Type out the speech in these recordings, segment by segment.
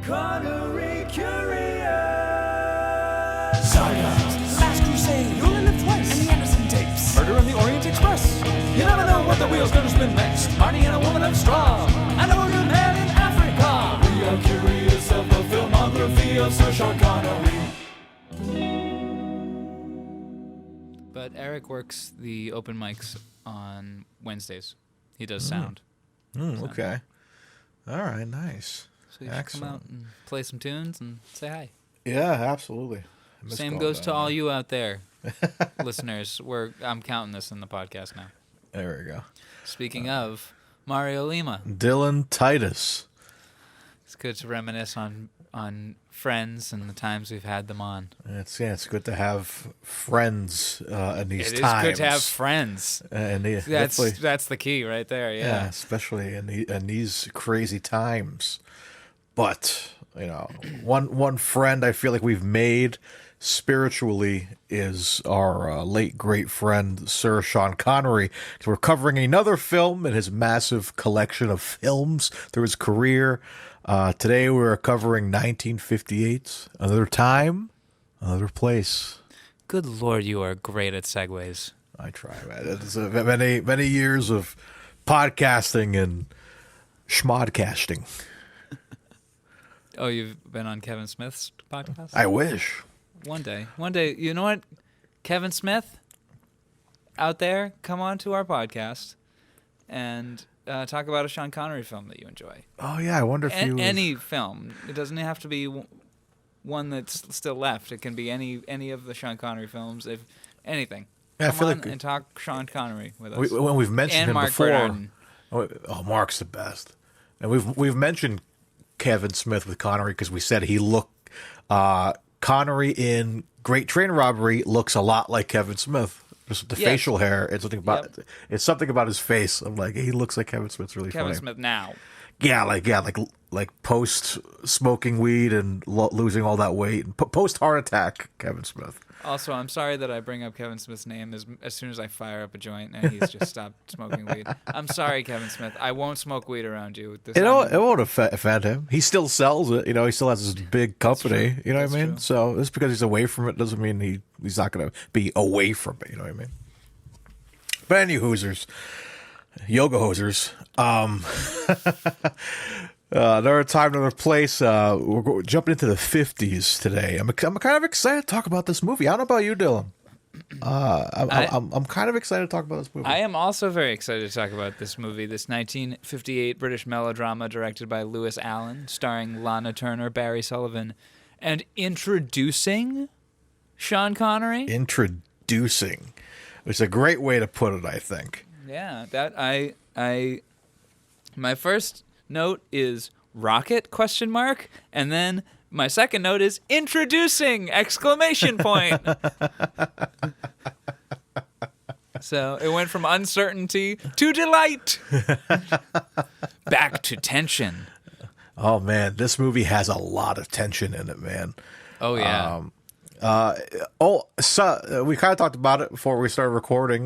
Connery Curious. Saga, Last Crusade, You Only Live Twice, and the Anderson Tapes, Murder on the Orient Express. You never know what the wheel's gonna spin next. Marty and a woman of straw, and a wounded man in Africa. We are curious of the filmography of Sir Sean Connery. But Eric works the open mics on Wednesdays. He does sound. Okay. All right, nice. So you should come out and play some tunes and say hi. Yeah, absolutely. Same goes to all you out there, listeners. I'm counting this in the podcast now. There we go. Speaking of Mario Lima, Dylan Titus. it's good to reminisce on friends and the times we've had them on. It's good to have friends in these It times. is good to have friends. And That's the key right there. Yeah. especially in these crazy times. But one friend I feel like we've made spiritually is our late great friend Sir Sean Connery. So we're covering another film in his massive collection of films through his career. Today we're covering 1958's Another Time, Another Place. Good Lord, you are great at segues. I try, man. It's many years of podcasting and schmodcasting. Oh, you've been on Kevin Smith's podcast? I wish. One day. You know what? Kevin Smith, out there, come on to our podcast and talk about a Sean Connery film that you enjoy. Oh, yeah. I wonder if any film. It doesn't have to be one that's still left. It can be any of the Sean Connery films. If anything. Yeah, come on and talk Sean Connery with us. When we've mentioned and him Mark before. Bernardin. Oh, Mark's the best. And we've mentioned Kevin Smith with Connery because we said he looked Connery in Great Train Robbery looks a lot like Kevin Smith. Just the facial hair and something about it's something about his face. I'm like, he looks like Kevin Smith's really funny. Kevin Smith now. Like post smoking weed and losing all that weight and post heart attack Kevin Smith. Also, I'm sorry that I bring up Kevin Smith's name as soon as I fire up a joint and he's just stopped smoking weed. I'm sorry, Kevin Smith. I won't smoke weed around you. It won't offend him. He still sells it. He still has this big company. You know what I mean? True. So just because he's away from it doesn't mean he's not going to be away from it. You know what I mean? But any hoosers, yoga hosers. Another time, another place. We're jumping into the 50s today. I'm kind of excited to talk about this movie. I don't know about you, Dylan. I'm kind of excited to talk about this movie. I am also very excited to talk about this movie, this 1958 British melodrama directed by Lewis Allen, starring Lana Turner, Barry Sullivan, and introducing Sean Connery. Introducing. It's a great way to put it, I think. Yeah, that my first note is rocket ? And then my second note is introducing ! So it went from uncertainty to delight. Back to tension. Oh man, this movie has a lot of tension in it, man. Oh yeah. So we kind of talked about it before we started recording.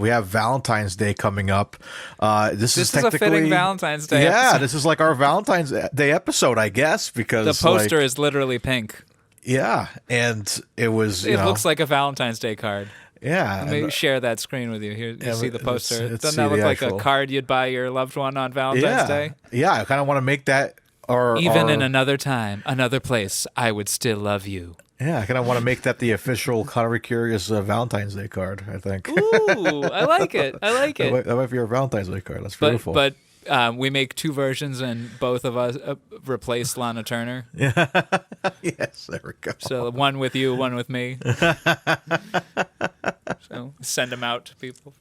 We have Valentine's Day coming up. This is technically a fitting Valentine's Day episode. This is like our Valentine's Day episode, I guess, because the poster is literally pink. Yeah, and it looks like a Valentine's Day card. Yeah. Let me share that screen with you. Here, you see the poster. Doesn't that see look like a card you'd buy your loved one on Valentine's Day? Yeah, I kind of want to make that. Even in another time, another place, I would still love you. Yeah, I kind of want to make that the official Connery Curious Valentine's Day card, I think. Ooh, I like it. That might be our Valentine's Day card. That's beautiful. But we make two versions, and both of us replace Lana Turner. Yeah. Yes, there we go. So one with you, one with me. So send them out to people.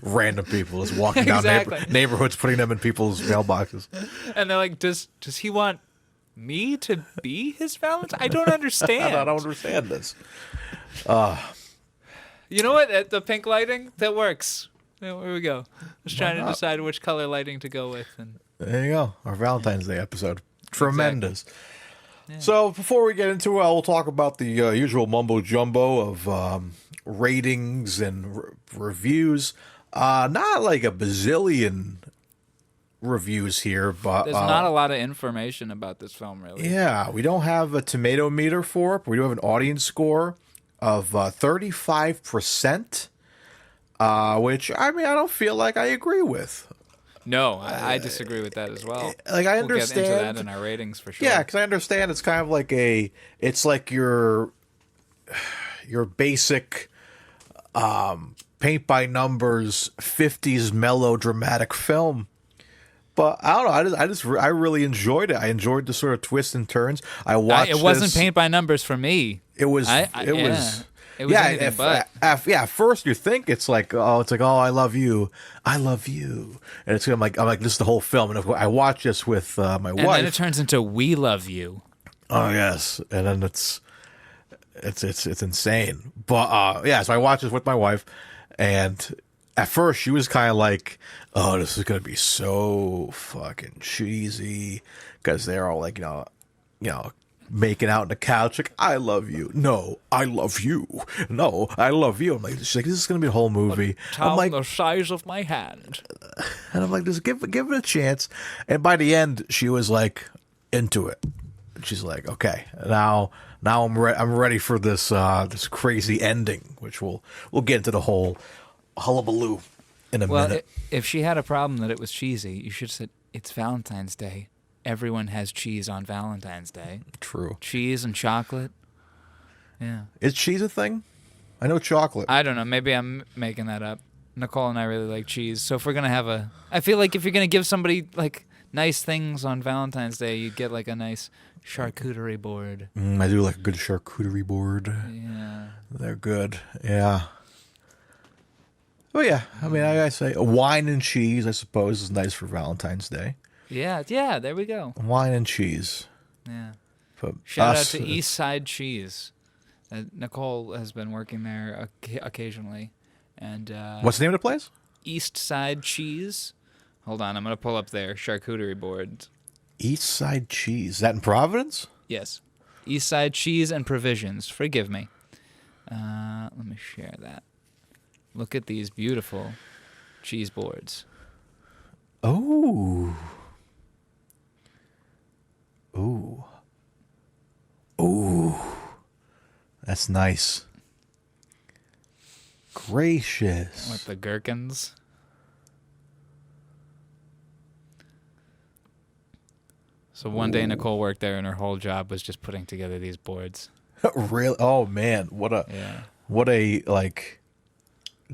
Random people just walking down neighborhoods, putting them in people's mailboxes. And they're like, does he want me to be his Valentine? I don't understand. I don't understand this. You know what? The pink lighting, that works. Here we go. Just trying to decide which color lighting to go with. And there you go. Our Valentine's Day episode. Tremendous. Exactly. Yeah. So before we get into it, we'll talk about the usual mumbo-jumbo of ratings and reviews. Not like a bazillion reviews here, but There's not a lot of information about this film, really. yeah, we don't have a tomato meter for it, but we do have an audience score of 35%, which, I mean, I don't feel like I agree with. No, I disagree with that as well. Like, I We'll get understand. into that in our ratings for sure. Yeah, because I understand it's kind of like it's like your basic paint by numbers 50s melodramatic film. But I don't know. I really enjoyed it. I enjoed the sort of twists and turns. I watched. It wasn't this. paint by numbers for me. It was. It was anything but. At first you think it's like, oh, I love you, and I'm like, this is the whole film. And I watched this with my wife. And then it turns into we love you. Oh yes, and then it's insane. But yeah, so I watched this with my wife, and at first she was kind of like, oh, this is gonna be so fucking cheesy, because they're all like, you know, making out on the couch, like, I love you. No, I love you. No, I love you. I'm like, she's like, this is gonna be a whole movie. I'm like, the size of my hand. and I'm like, just give it a chance. And by the end, she was like into it. She's like, okay, now I'm ready for this this crazy ending, which we'll get into the whole hullabaloo in a minute. If she had a problem that it was cheesy, you should have said, it's Valentine's Day. Everyone has cheese on Valentine's Day. True. Cheese and chocolate. Yeah. Is cheese a thing? I know chocolate. I don't know. Maybe I'm making that up. Nicole and I really like cheese. So if we're going to have I feel like if you're going to give somebody like nice things on Valentine's Day, you'd get like a nice charcuterie board. I do like a good charcuterie board. Yeah. They're good. Yeah. Oh yeah. I mean, I say wine and cheese, I suppose, is nice for Valentine's Day. Yeah, there we go. Wine and cheese. Yeah. But Shout out to East Side Cheese. Nicole has been working there occasionally. And what's the name of the place? East Side Cheese. Hold on, I'm going to pull up their charcuterie board. East Side Cheese. Is that in Providence? Yes. East Side Cheese and Provisions. Forgive me. Let me share that. Look at these beautiful cheese boards. Oh. Ooh. Ooh. That's nice. Gracious. With the gherkins. So one day Nicole worked there and her whole job was just putting together these boards. Really? Oh man, what a like,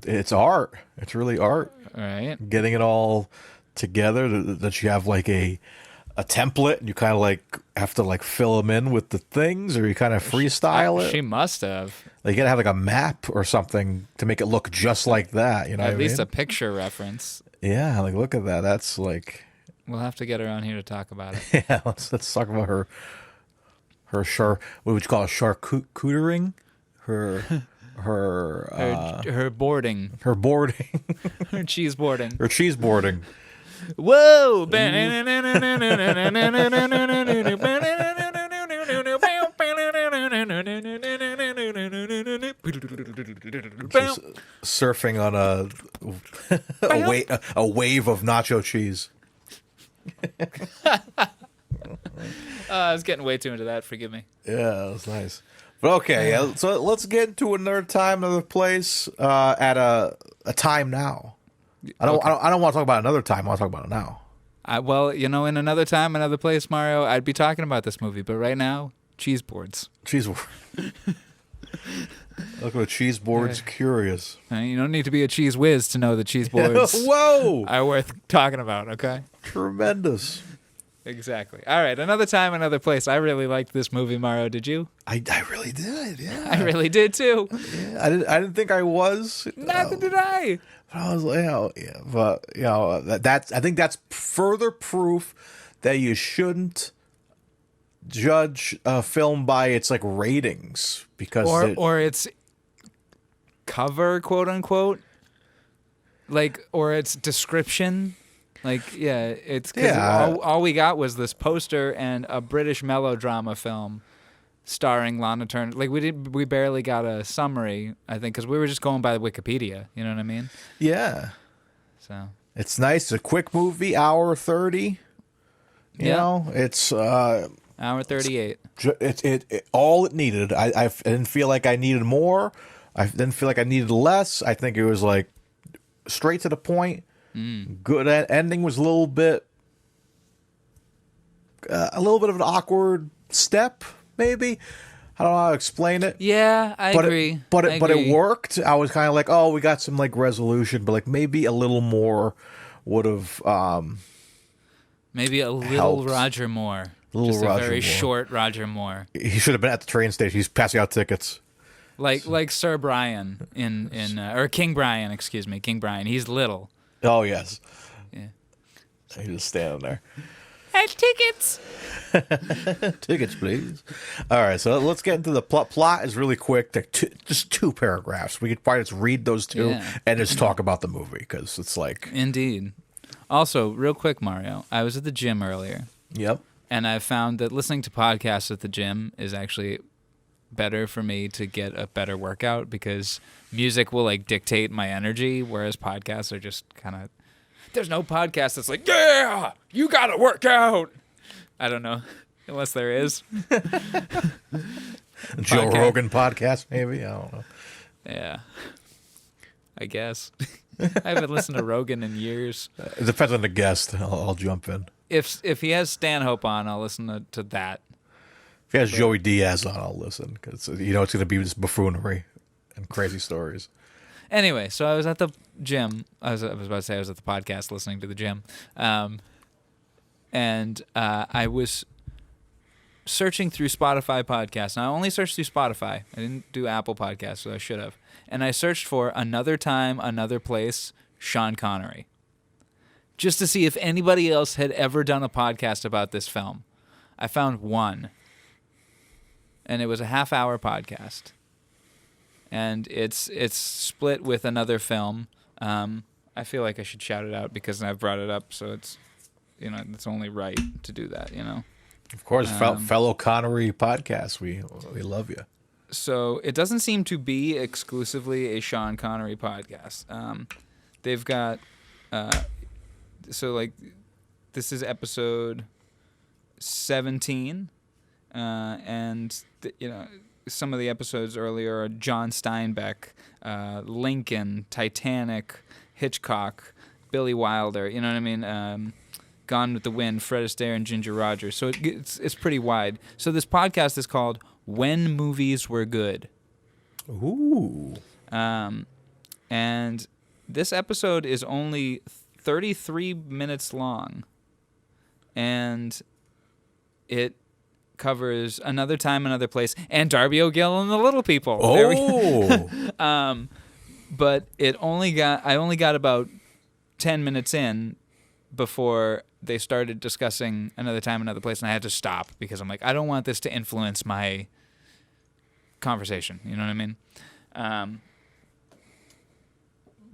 it's art. It's really art. Right. Getting it all together, that you have like a template and you kind of like have to like fill them in with the things, or you kind of freestyle it. She must have. Like, you gotta have like a map or something to make it look just like that. You know, At least a picture reference. Yeah, like look at that. That's like. We'll have to get her on here to talk about it. Yeah, let's talk about her what would you call it, charcutering? Her boarding. Her boarding. Her cheese boarding. Her cheese boarding. Whoa! She's surfing on a wave of nacho cheese. I was getting way too into that. Forgive me. Yeah, that was nice. But okay, so let's get into another time, another place, at a time now. I don't want to talk about another time. I want to talk about it now. Well, in another time, another place, Mario, I'd be talking about this movie. But right now, cheese boards. Cheese boards. Look at cheese boards. Curious. You don't need to be a cheese whiz to know that cheese boards Whoa! are worth talking about. Okay. Tremendous. Exactly. All right, another time, another place. I really liked this movie, Mario. Did you? I really did. Yeah. I really did too. Yeah, I didn't think I was. Neither did I. But I was like, I think that's further proof that you shouldn't judge a film by its like ratings, because or its cover, quote unquote, like, or its description. Like, yeah, it's because all we got was this poster and a British melodrama film starring Lana Turner. Like, we barely got a summary, I think, because we were just going by Wikipedia. You know what I mean? Yeah. So It's nice. It's a quick movie, hour 30. You know, it's hour 38. It all it needed. I didn't feel like I needed more. I didn't feel like I needed less. I think it was like straight to the point. Good ending was a little bit of an awkward step, maybe. I don't know how to explain it. Yeah, I agree. But it worked. I was kind of like, oh, we got some like resolution, but like maybe a little more would have maybe a little helped. Roger Moore. Just a very short Roger Moore. He should have been at the train station. He's passing out tickets. Like Sir Brian in or King Brian, excuse me, King Brian. He's little. Oh yes. Yeah. He's just standing there. Tickets. Tickets, please. All right, so let's get into the plot. Plot is really quick. Just 2 paragraphs. We could probably just read those 2 and just talk about the movie because it's like... Indeed. Also, real quick, Mario, I was at the gym earlier. Yep. And I found that listening to podcasts at the gym is actually better for me to get a better workout because music will like dictate my energy, whereas podcasts are just kind of... There's no podcast that's like, yeah, you got to work out. I don't know, unless there is. Joe Rogan podcast, maybe? I don't know. Yeah, I guess. I haven't listened to Rogan in years. It depends on the guest. I'll jump in. If he has Stanhope on, I'll listen to that. If he has Joey Diaz on, I'll listen because it's going to be just buffoonery and crazy stories. Anyway, so I was at the gym. I was about to say I was at the podcast listening to the gym. And I was searching through Spotify podcasts. And I only searched through Spotify. I didn't do Apple Podcasts, so I should have. And I searched for Another Time, Another Place, Sean Connery. Just to see if anybody else had ever done a podcast about this film. I found one. And it was a half-hour podcast. And it's split with another film. I feel like I should shout it out because I've brought it up, so it's it's only right to do that. Of course, fellow Connery podcast, we love you. So it doesn't seem to be exclusively a Sean Connery podcast. They've got this is episode 17, and some of the episodes earlier are John Steinbeck, Lincoln, Titanic, Hitchcock, Billy Wilder. You know what I mean? Gone with the Wind, Fred Astaire, and Ginger Rogers. So it's pretty wide. So this podcast is called When Movies Were Good. Ooh. And this episode is only 33 minutes long, and it covers Another Time, Another Place, and Darby O'Gill and the Little People. Oh. But I only got about 10 minutes in before they started discussing Another Time, Another Place, and I had to stop because I'm like, I don't want this to influence my conversation. You know what I mean?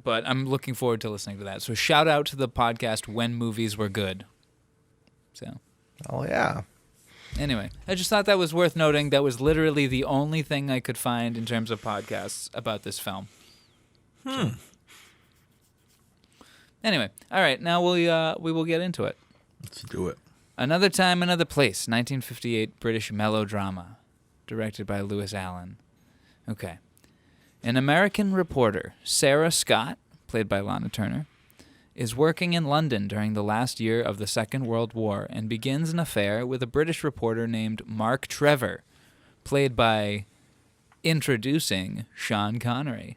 But I'm looking forward to listening to that. So shout out to the podcast When Movies Were Good. So. Oh, yeah. Anyway, I just thought that was worth noting. That was literally the only thing I could find in terms of podcasts about this film. So. Anyway, all right, now we will get into it. Let's do it. Another Time, Another Place, 1958 British melodrama, directed by Lewis Allen. Okay. An American reporter, Sarah Scott, played by Lana Turner, is working in London during the last year of the Second World War and begins an affair with a British reporter named Mark Trevor, played by introducing Sean Connery.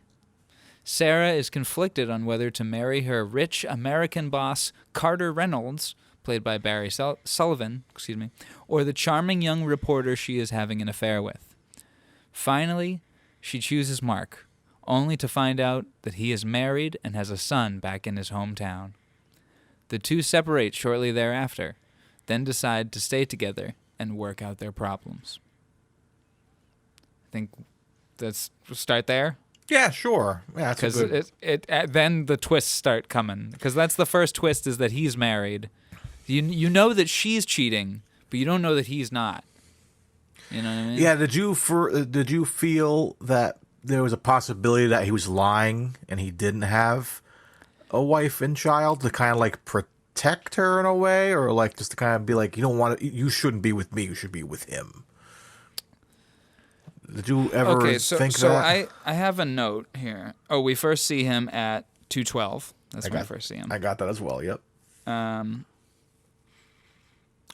Sarah is conflicted on whether to marry her rich American boss, Carter Reynolds, played by Barry Sullivan, or the charming young reporter she is having an affair with. Finally, she chooses Mark, only to find out that he is married and has a son back in his hometown. The two separate shortly thereafter, then decide to stay together and work out their problems. I think let's start there. Yeah, sure. Yeah, because then the twists start coming. Because that's the first twist, is that he's married. You know that she's cheating, but you don't know that he's not. You know what I mean? Yeah. Did you feel that there was a possibility that he was lying and he didn't have a wife and child to kind of like protect her in a way, or like just to kind of be like, you shouldn't be with me, you should be with him? Did you ever think that? So I have a note here. Oh, we first see him at 212. That's when I first see him. I got that as well. Yep.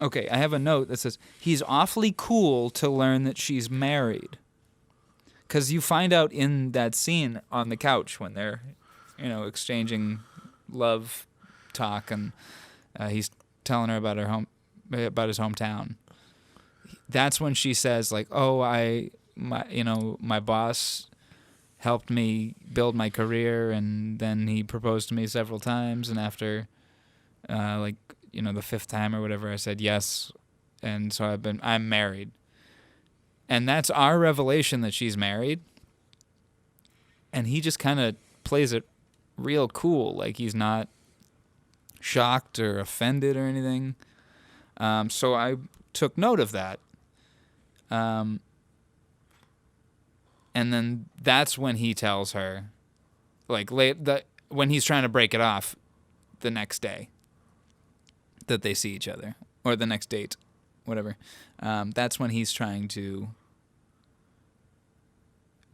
Okay, I have a note that says he's awfully cool to learn that she's married. Because you find out in that scene on the couch when they're, exchanging love talk, and he's telling her about about his hometown. That's when she says, like, "Oh, my boss helped me build my career, and then he proposed to me several times, and after, the fifth time or whatever, I said yes, and so I'm married." And that's our revelation that she's married. And he just kind of plays it real cool, like he's not shocked or offended or anything. So I took note of that. And then that's when he tells her, like when he's trying to break it off the next day that they see each other, or the next date, whatever. That's when he's trying to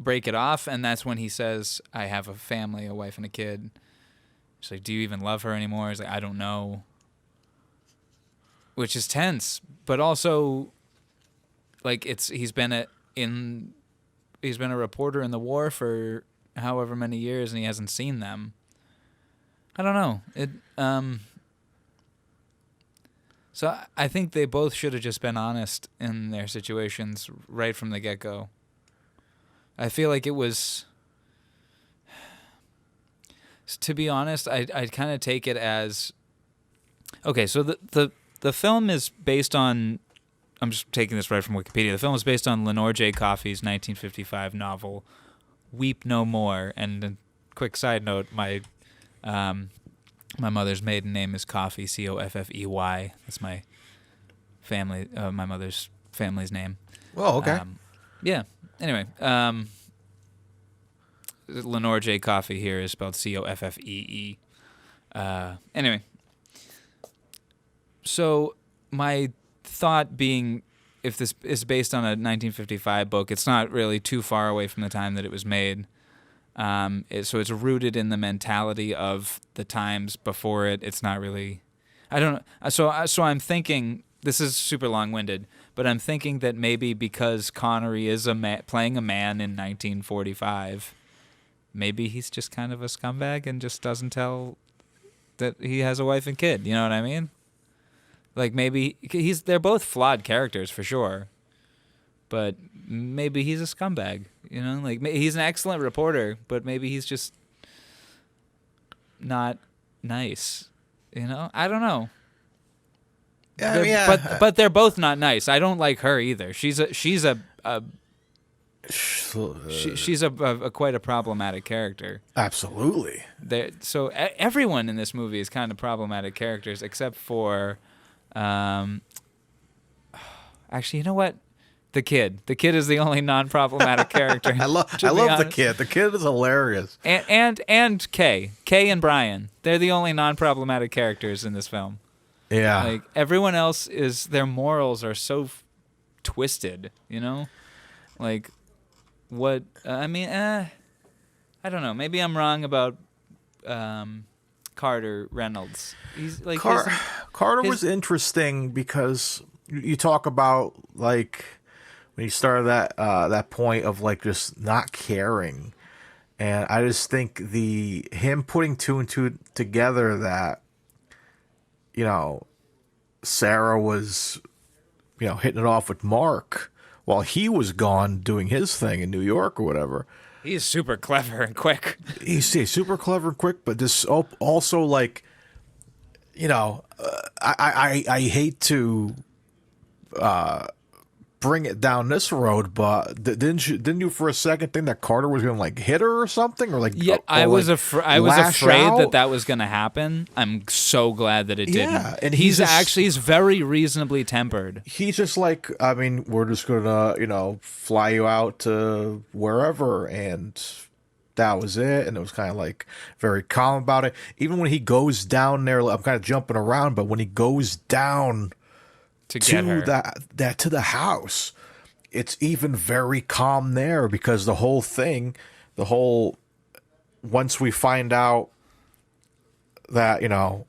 break it off, and that's when he says, "I have a family, a wife and a kid." She's like, "Do you even love her anymore?" He's like, "I don't know." Which is tense, but also, like, he's been a reporter in the war for however many years, and he hasn't seen them. I don't know. So I think they both should have just been honest in their situations right from the get-go. I feel like it was, to be honest, I'd kind of take it as, okay, so the film is based on, I'm just taking this right from Wikipedia, the film is based on Lenore J. Coffey's 1955 novel, Weep No More. And a quick side note, my mother's maiden name is Coffey, Coffey. That's my my mother's family's name. Oh, okay. Yeah. Anyway, Lenore J. Coffey here is spelled Coffee. Anyway, so my thought being, if this is based on a 1955 book, it's not really too far away from the time that it was made. So it's rooted in the mentality of the times before it. It's not really, I don't know. So I'm thinking, this is super long-winded, but I'm thinking that maybe because Connery is playing a man in 1945, maybe he's just kind of a scumbag and just doesn't tell that he has a wife and kid. You know what I mean? Like, maybe they're both flawed characters for sure, but maybe he's a scumbag. Like, he's an excellent reporter, but maybe he's just not nice. I don't know. Yeah, but they're both not nice. I don't like her either. She's quite a problematic character. Absolutely. So everyone in this movie is kind of problematic characters, except for, actually, you know what? The kid. The kid is the only non-problematic character. I love the kid. The kid is hilarious. And Kay and Brian. They're the only non-problematic characters in this film. Yeah. Like, everyone else their morals are so twisted, Like, what, I don't know. Maybe I'm wrong about Carter Reynolds. He's like, Carter was interesting because you talk about, like, when you started that point of, like, just not caring. And I just think him putting two and two together that, Sarah was, hitting it off with Mark while he was gone doing his thing in New York or whatever. He's super clever and quick. He's super clever and quick, but this also, like, I hate to bring it down this road, but didn't you for a second think that Carter was gonna, like, hit her or something, or like, I was afraid out? that was gonna happen. I'm so glad that it didn't. Yeah, and he's very reasonably tempered. He's just like, we're just gonna fly you out to wherever, and that was it, and it was kind of like very calm about it. Even when he goes down there, I'm kind of jumping around, but when he goes down to get her. that to the house, it's even very calm there, because the whole thing, once we find out that, you know,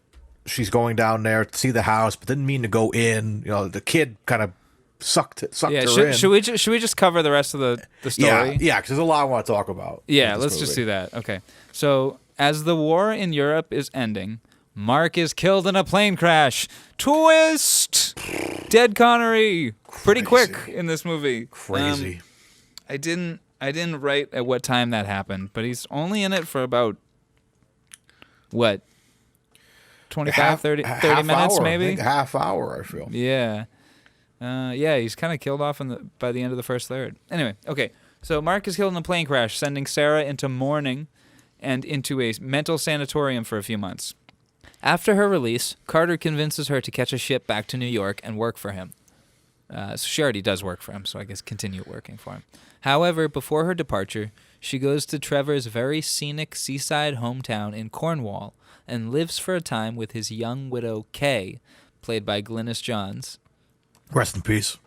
she's going down there to see the house, but didn't mean to go in, you know, the kid kind of sucked her in. Should we just cover the rest of the story? Yeah, because there's a lot I want to talk about. Yeah, let's just do that. Okay. So, as the war in Europe is ending, Mark is killed in a plane crash. Twist! Dead Connery. Pretty quick in this movie. Crazy. I didn't write at what time that happened, but he's only in it for about, what, 25, 30 minutes hour, maybe? I think half hour, I feel. Yeah. He's kind of killed off by the end of the first third. Anyway, okay. So Mark is killed in a plane crash, sending Sarah into mourning and into a mental sanatorium for a few months. After her release, Carter convinces her to catch a ship back to New York and work for him. So she already does work for him, so I guess continue working for him. However, before her departure, she goes to Trevor's very scenic seaside hometown in Cornwall and lives for a time with his young widow, Kay, played by Glynis Johns. Rest in peace.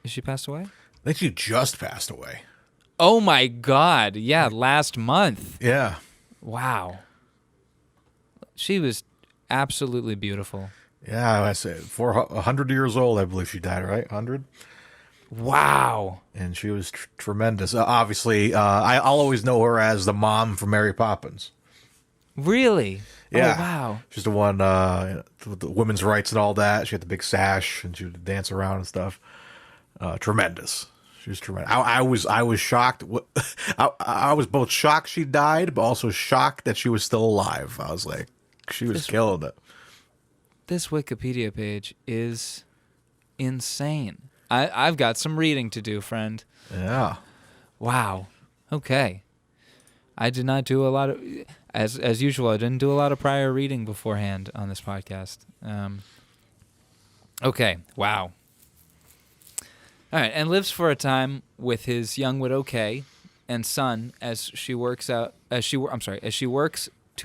Is she passed away? I think she just passed away. Oh my God. Yeah, last month. Yeah. Wow. She was absolutely beautiful. Yeah, I said 100 years old, I believe she died, right? 100? Wow. And she was tremendous. Obviously, I'll always know her as the mom from Mary Poppins. Really? Yeah. Oh, wow. She's the one with the women's rights and all that. She had the big sash, and she would dance around and stuff. Tremendous. She was tremendous. I was shocked. I was both shocked she died, but also shocked that she was still alive. I was like, she was killing it. This Wikipedia page is insane. I've got some reading to do, friend. Yeah. Wow. Okay. I did not do a lot of, as usual, I didn't do a lot of prior reading beforehand on this podcast. Okay. Wow. All right, and lives for a time with his young widow Kay and son as she works to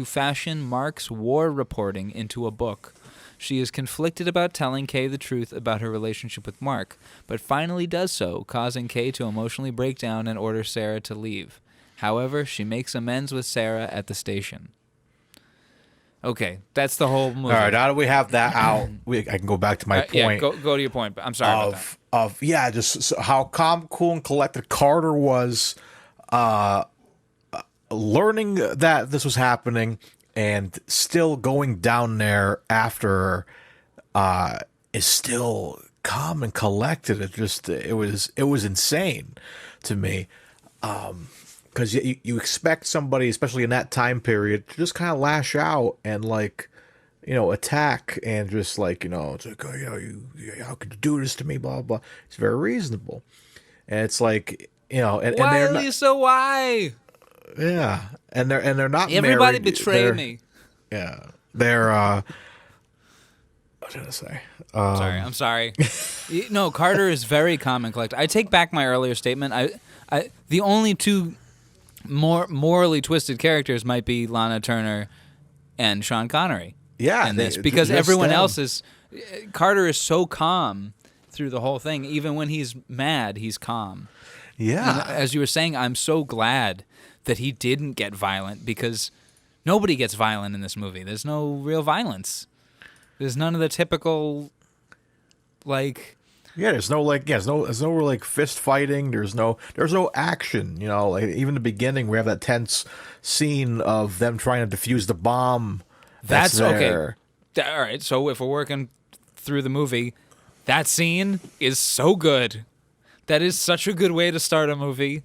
fashion Mark's war reporting into a book. She is conflicted about telling Kay the truth about her relationship with Mark, but finally does so, causing Kay to emotionally break down and order Sarah to leave. However, she makes amends with Sarah at the station. Okay, that's the whole movie. All right, now that we have that out, I can go back to my point. Yeah, go to your point. But I'm sorry about that. Just how calm, cool, and collected Carter was, learning that this was happening and still going down there after is still calm and collected. It was insane to me. Because you expect somebody, especially in that time period, to just kind of lash out and attack and just it's like, how could you do this to me? Blah blah. It's very reasonable, and it's like and why, they're not, Lisa? Why? Yeah, and they're not. Everybody married. betray me. Yeah, they're. What did I say? I'm sorry. No, Carter is very calm and collected. I take back my earlier statement. The only two more morally twisted characters might be Lana Turner and Sean Connery. Yeah, in this because everyone else is. Carter is so calm through the whole thing. Even when he's mad, he's calm. Yeah. And as you were saying, I'm so glad that he didn't get violent because nobody gets violent in this movie. There's no real violence. There's none of the typical, there's no real fist fighting. There's no action. Even the beginning, we have that tense scene of them trying to defuse the bomb. That's there. Okay. All right. So if we're working through the movie, that scene is so good. That is such a good way to start a movie.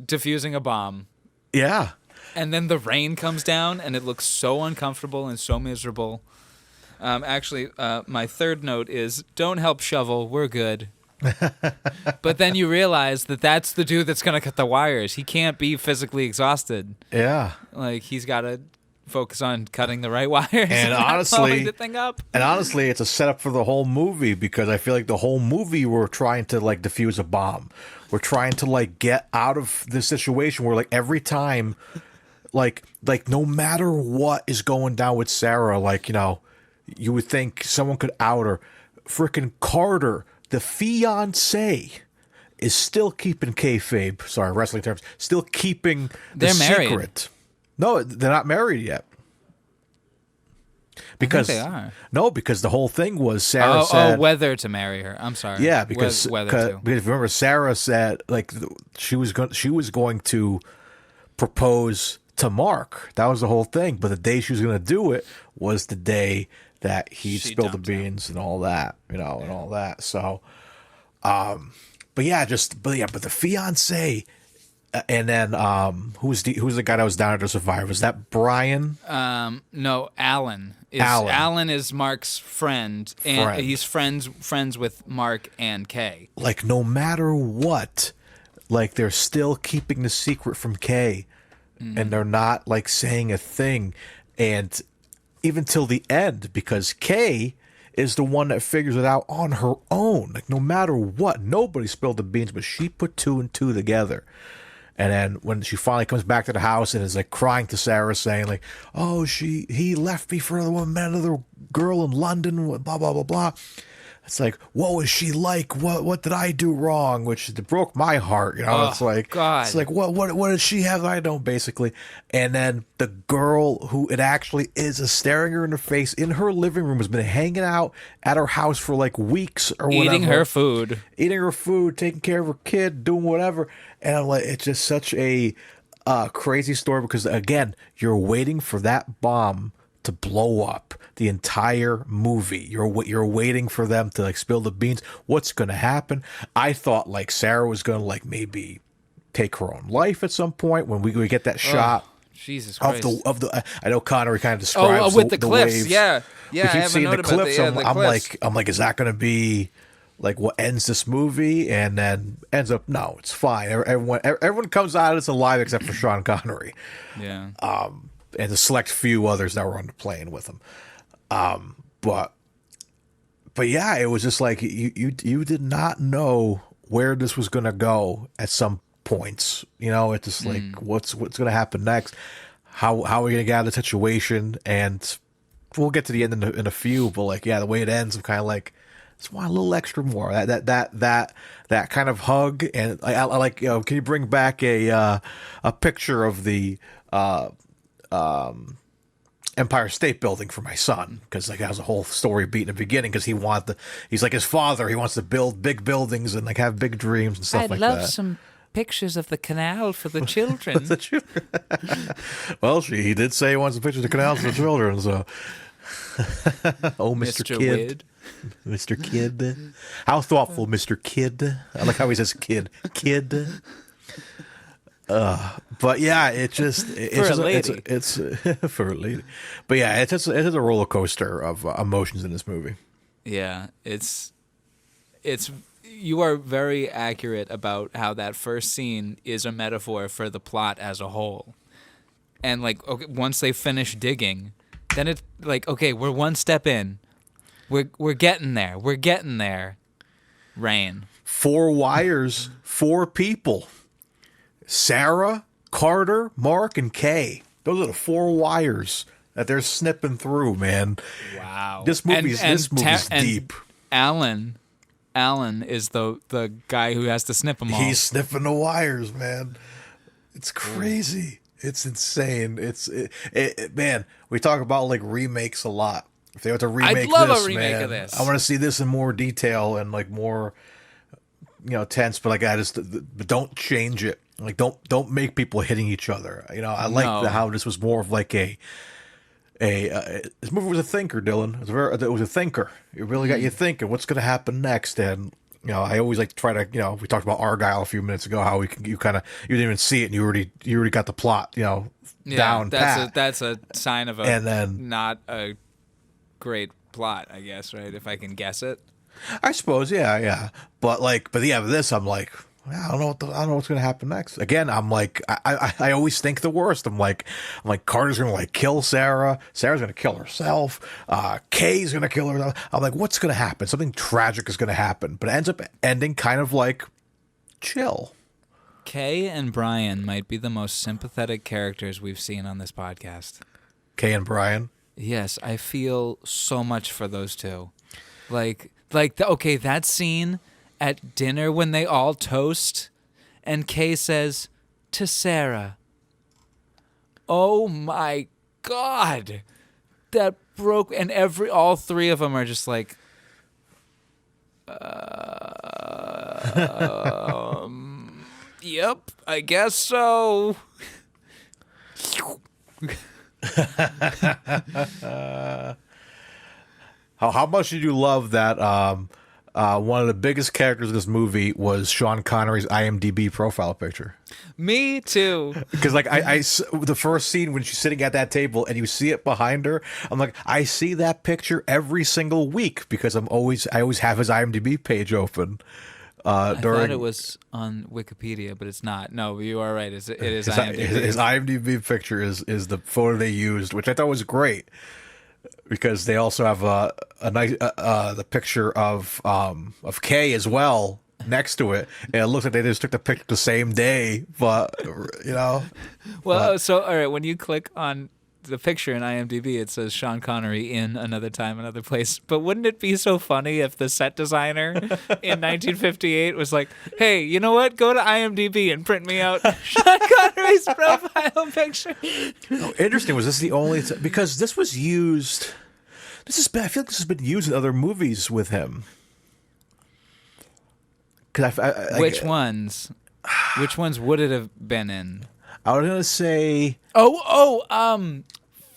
Defusing a bomb. Yeah. And then the rain comes down, and it looks so uncomfortable and so miserable. Actually, my third note is, don't help shovel, we're good. But then you realize that that's the dude that's going to cut the wires. He can't be physically exhausted. Yeah. He's got to focus on cutting the right wires And not honestly, blowing the thing up. it's a setup for the whole movie because I feel like the whole movie we're trying to like defuse a bomb. We're trying to like get out of this situation where like every time, like no matter what is going down with Sarah, like, you know, you would think someone could out her. Frickin' Carter, the fiance, is still keeping kayfabe. Sorry, wrestling terms. Still keeping the They're secret. married. No, they're not married yet. Because they are. No, because the whole thing was Sarah said whether to marry her. I'm sorry. yeah, because whether to. because remember Sarah said like she was going to propose to Mark. That was the whole thing. But the day she was going to do it was the day that he She spilled the dumped him. beans and all that, you know, and all that. So, but the fiance. And then who's the guy that was down at the Survivor? Was that Brian? No, Alan. Alan. Is Mark's friend, and Friend. he's friends with Mark and Kay. Like no matter what, like they're still keeping the secret from Kay, and they're not like saying a thing, and even till the end because Kay is the one that figures it out on her own. Like no matter what, nobody spilled the beans, but she put two and two together. And then when she finally comes back to the house and is like crying to Sarah, saying like, "Oh, he left me for another girl in London," blah blah blah blah. It's like, what was she like? What did I do wrong? Which broke my heart. You know, Oh, it's like, God. it's like what did she have that I don't basically? And then the girl who it actually is staring her in the face in her living room has been hanging out at her house for like weeks or whatever, Eating her food. taking care of her kid, doing whatever. And I'm like, it's just such a crazy story because again, you're waiting for that bomb to blow up the entire movie. You're waiting for them to like spill the beans. What's going to happen? I thought like Sarah was going to like maybe take her own life at some point when we get that shot. Jesus Of Christ. the, I know Connery kind of describes with the the cliffs, waves. yeah. We I keep have a seeing note the about cliffs. the cliffs. I'm like, is that going to be like what ends this movie? And then ends up, no, it's fine. Everyone comes out it's alive except for Sean Connery, Yeah. and the select few others that were on the plane with him. But yeah, it was just like you did not know where this was going to go at some points. You know, it's just like what's going to happen next. How are we going to get out of the situation? And we'll get to the end in a few. But like, yeah, the way it ends, I'm kind of like, just want a little extra more. That kind of hug, and I like. You know, can you bring back a picture of the Empire State Building for my son? Because like that was a whole story beat in the beginning. Because he's like his father. He wants to build big buildings and like have big dreams and stuff I'd like love that. some pictures of the canal for the children. Well, he did say he wants some pictures of canals for the children. So, oh, Mr. Kid. Wid. Mr. Kid. How thoughtful, Mr. Kid. I like how he says kid. But yeah, it's for a lady. But yeah, it's a roller coaster of emotions in this movie. Yeah, it's you are very accurate about how that first scene is a metaphor for the plot as a whole. And like, okay, once they finish digging, then it's like, okay, we're one step in. We're getting there. We're getting there. Rain. 4 wires, 4 people. Sarah, Carter, Mark, and Kay. Those are the 4 wires that they're snipping through, man. Wow. This movie's deep. Alan is the guy who has to snip them all. He's sniffing the wires, man. It's crazy. It's insane. Man, we talk about like remakes a lot. If they were to remake I'd love this, a remake man, of this. I want to see this in more detail and like more, tense. But like, but don't change it. Like, don't make people hitting each other. You know, I like how this was more of like this movie was a thinker, Dylan. It was a thinker. It really got you thinking. What's going to happen next? And I always like to try to, we talked about Argyle a few minutes ago. How you didn't even see it, and you already got the plot, down pat. That's a sign of not a great plot, I guess, right? If I can guess it. I suppose, yeah. But this, I'm like, I don't know. I don't know what's gonna happen next. Again, I'm like, I always think the worst. I'm like, Carter's gonna like kill Sarah. Sarah's gonna kill herself. Kay's gonna kill her. I'm like, what's gonna happen? Something tragic is gonna happen. But it ends up ending kind of like chill. Kay and Brian might be the most sympathetic characters we've seen on this podcast. Kay and Brian. Yes, I feel so much for those two. Okay, that scene at dinner when they all toast and Kay says to Sarah, "Oh my God, that broke," and all three of them are just like, yep, I guess so. How much did you love that one of the biggest characters in this movie was Sean Connery's IMDb profile picture? Me too. Because like the first scene when she's sitting at that table and you see it behind her, I'm like, I see that picture every single week because I always have his IMDb page open. I thought it was on Wikipedia, but it's not. No, you are right. It is IMDb. His IMDb picture is the photo they used, which I thought was great because they also have a nice the picture of Kay as well next to it, and it looks like they just took the picture the same day. But you know, well, so all right, when you click on the picture in IMDb, it says Sean Connery in Another Time, Another Place. But wouldn't it be so funny if the set designer in 1958 was like, "Hey, you know what? Go to IMDb and print me out Sean Connery's profile picture." Oh, interesting. Was this the only because this was used? I feel like this has been used in other movies with him. Which ones? Which ones would it have been in? I was gonna say,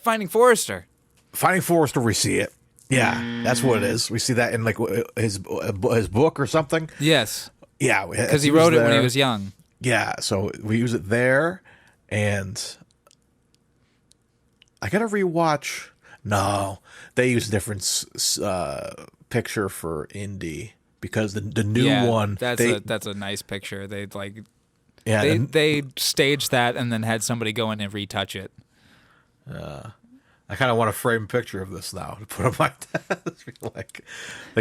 Finding Forrester. Finding Forrester, we see it. Yeah, that's what it is. We see that in like his book or something. Yes. Yeah, because he wrote it when he was young. Yeah, so we use it there, and I gotta rewatch. No, they use a different picture for Indy because the new one. That's a nice picture. Yeah, they staged that and then had somebody go in and retouch it. I kind of want a framed picture of this now to put on my desk, like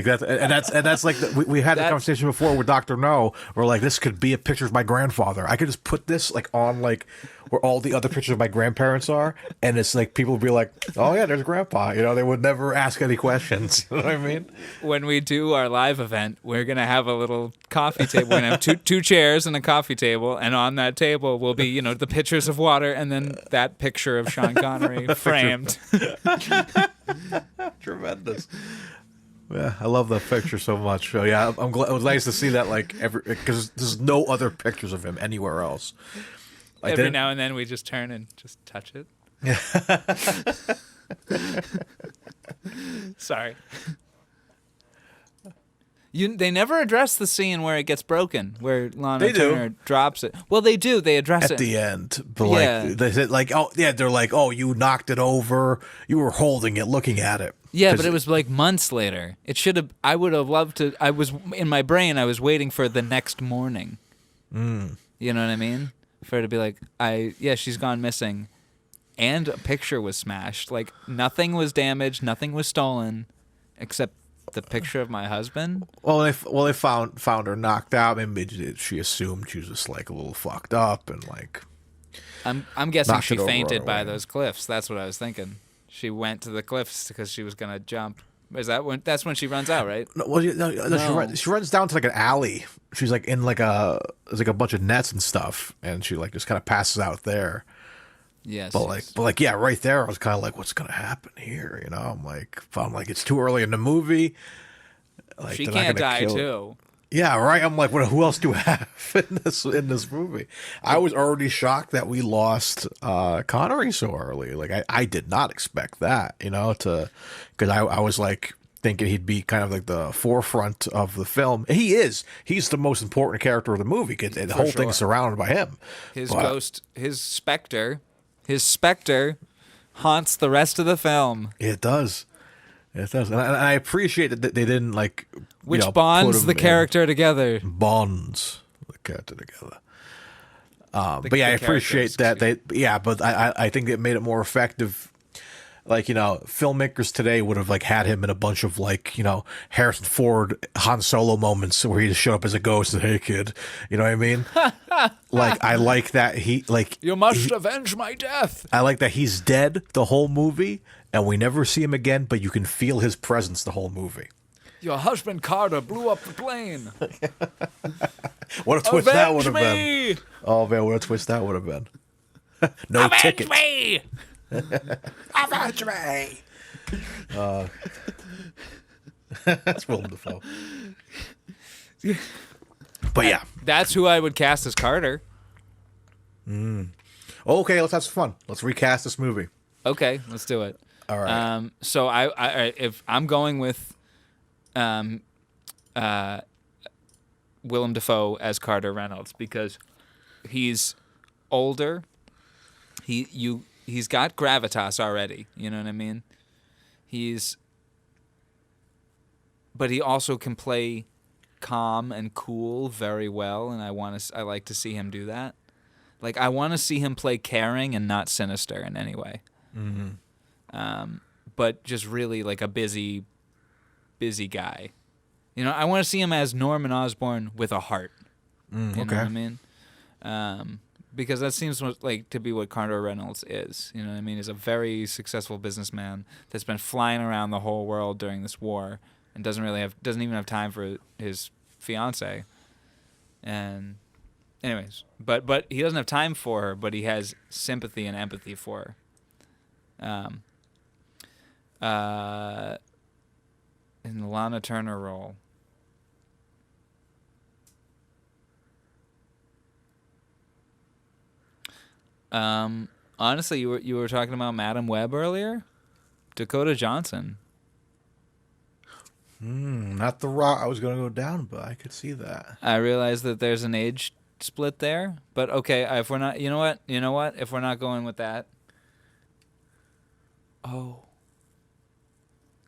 that, and that's like we had the conversation before with Dr. No. Where like this could be a picture of my grandfather. I could just put this like on like where all the other pictures of my grandparents are, and it's like people would be like, "Oh yeah, there's Grandpa." You know, they would never ask any questions. You know what I mean? When we do our live event, we're gonna have a little coffee table. We're gonna have two chairs and a coffee table, and on that table will be the pitchers of water, and then that picture of Sean Connery framed. Tremendous. Yeah, I love that picture so much. So yeah, I'm glad. It was nice to see that because there's no other pictures of him anywhere else. Every now and then we just turn and just touch it. Sorry. They never address the scene where it gets broken, where Lana Turner drops it. Well, they do. They address it at the end, but they said they're like, "Oh, you knocked it over. You were holding it, looking at it." Yeah, but it was like months later. It should have. I would have loved to. I was in my brain. I was waiting for the next morning. You know what I mean? For her to be like, she's gone missing, and a picture was smashed. Like nothing was damaged, nothing was stolen, except the picture of my husband. Well, they found her knocked out. Maybe she assumed she was just like a little fucked up and like. I'm guessing she fainted by those cliffs. That's what I was thinking. She went to the cliffs because she was gonna jump. Is that when? That's when she runs out, right? No. She runs down to like an alley. She's like in there's like a bunch of nets and stuff, and she like just kind of passes out there. Yes. But yeah, right there, I was kind of like, what's gonna happen here? You know, I'm like, it's too early in the movie. Like, she can't die too. Yeah, right. I'm like, who else do we have in this movie? I was already shocked that we lost Connery so early. Like, I did not expect that, because I was like thinking he'd be kind of like the forefront of the film. He is. He's the most important character of the movie. The whole thing's surrounded by him. His ghost, his specter haunts the rest of the film. It does. It does. And I appreciate that they didn't like... Which bonds the character together. Bonds the character together. But yeah, I appreciate that. But I think it made it more effective. Like, filmmakers today would have like had him in a bunch of like, Harrison Ford Han Solo moments where he just showed up as a ghost and, hey kid, you know what I mean? Like, I like that you must avenge my death. I like that he's dead the whole movie and we never see him again, but you can feel his presence the whole movie. Your husband Carter blew up the plane. What a twist that would have me! been. Oh man, what a twist that would have been. No avenge ticket. Me! Avenge me! That's Willem Dafoe. But yeah. That's who I would cast as Carter. Okay, let's have some fun. Let's recast this movie. Okay, let's do it. All right. So if I'm going with Willem Dafoe as Carter Reynolds because he's older. He's got gravitas already. You know what I mean? But he also can play calm and cool very well, and I like to see him do that. Like, I want to see him play caring and not sinister in any way. Mm-hmm. But just really like a busy guy. I want to see him as Norman Osborn with a heart. You know what I mean? Because that seems like to be what Carter Reynolds is. You know what I mean? He's a very successful businessman that's been flying around the whole world during this war and doesn't even have time for his fiance. And anyways, but he doesn't have time for her, but he has sympathy and empathy for her. In the Lana Turner role. Honestly, you were talking about Madam Web earlier? Dakota Johnson. Not the route I was going to go down, but I could see that. I realize that there's an age split there, but okay, if we're not, you know what? If we're not going with that. Oh.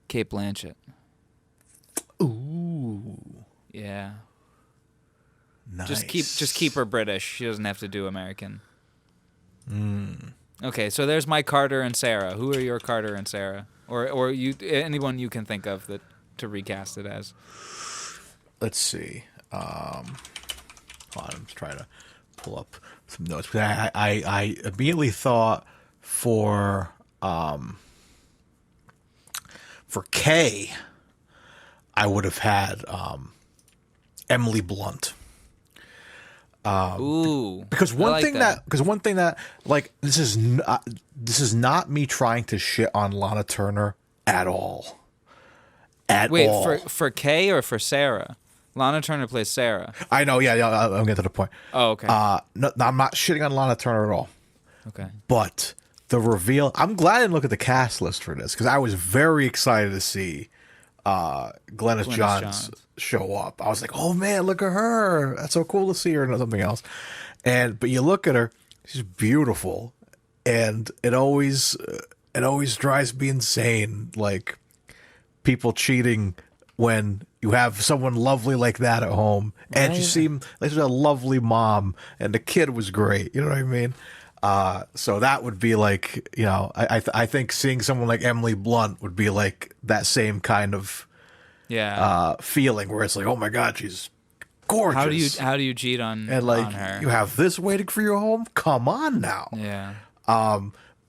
Cate Blanchett. Ooh. Yeah. Nice. Just keep her British. She doesn't have to do American. Okay, so there's my Carter and Sarah. Who are your Carter and Sarah? Or you anyone you can think of that to recast it as? Let's see. Hold on, I'm trying to pull up some notes. I immediately thought for Kay, I would have had Emily Blunt. Ooh, because one thing that like this is not me trying to shit on Lana Turner at all. Wait, for Kay or for Sarah? Lana Turner plays Sarah. I know, yeah, I'm getting to the point. Oh, okay. No, I'm not shitting on Lana Turner at all. Okay. But the reveal, I'm glad I didn't look at the cast list for this because I was very excited to see Glynis Johns show up. I was like, oh man, look at her. That's so cool to see her and something else. But you look at her, she's beautiful. And it always drives me insane, like people cheating when you have someone lovely like that at home. And she seemed like she's a lovely mom and the kid was great. You know what I mean? So that would be like, I think seeing someone like Emily Blunt would be like that same kind of feeling where it's like, oh my God, she's gorgeous. How do you cheat on her? You have this waiting for you home? Come on now. Yeah.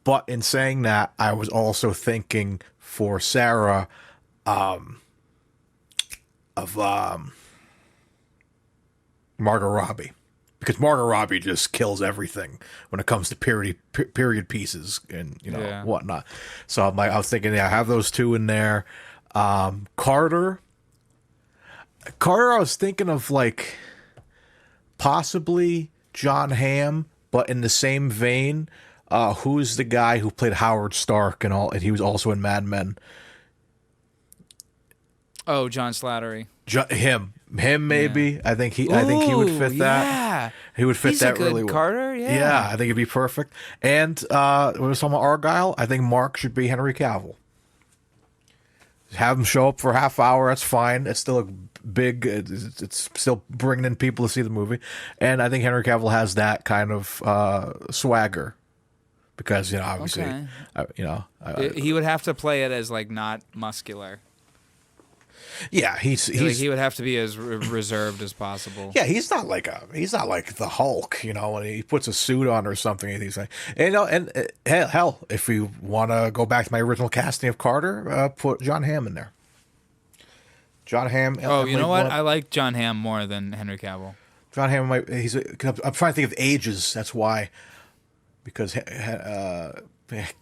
But in saying that, I was also thinking for Sarah, of Margot Robbie. Because Margot Robbie just kills everything when it comes to period pieces and whatnot. So I was thinking, I have those two in there. Carter, I was thinking of like possibly John Hamm, but in the same vein, who's the guy who played Howard Stark and he was also in Mad Men? Oh, John Slattery. Him maybe. Yeah. I think he would fit that. Yeah. He would fit that really well. Carter, yeah. Yeah, I think it'd be perfect. And when we're talking about Argyle, I think Mark should be Henry Cavill. Have him show up for a half hour, that's fine. It's still big. It's still bringing in people to see the movie, and I think Henry Cavill has that kind of swagger because obviously, Okay. He would have to play it as like not muscular. Yeah, he would have to be as reserved as possible. Yeah, he's not like the Hulk, when he puts a suit on or something. And he's like, hell, if we want to go back to my original casting of Carter, put John Hamm in there. John Hamm. Oh, you know what? I like John Hamm more than Henry Cavill. John Hamm, I'm trying to think of ages. That's why, because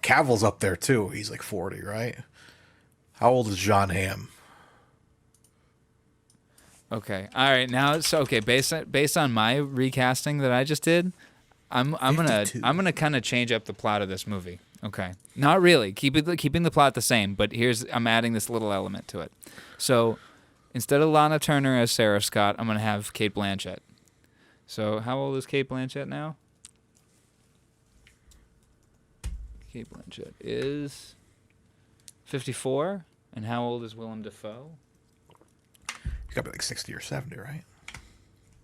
Cavill's up there too. He's like 40, right? How old is John Hamm? Okay. All right. Now, based on my recasting that I just did, I'm gonna kind of change up the plot of this movie. Okay. Not really. Keeping the plot the same, but I'm adding this little element to it. So instead of Lana Turner as Sarah Scott, I'm gonna have Cate Blanchett. So how old is Cate Blanchett now? Cate Blanchett is 54, and how old is Willem Dafoe? He's got to be like 60 or 70, right?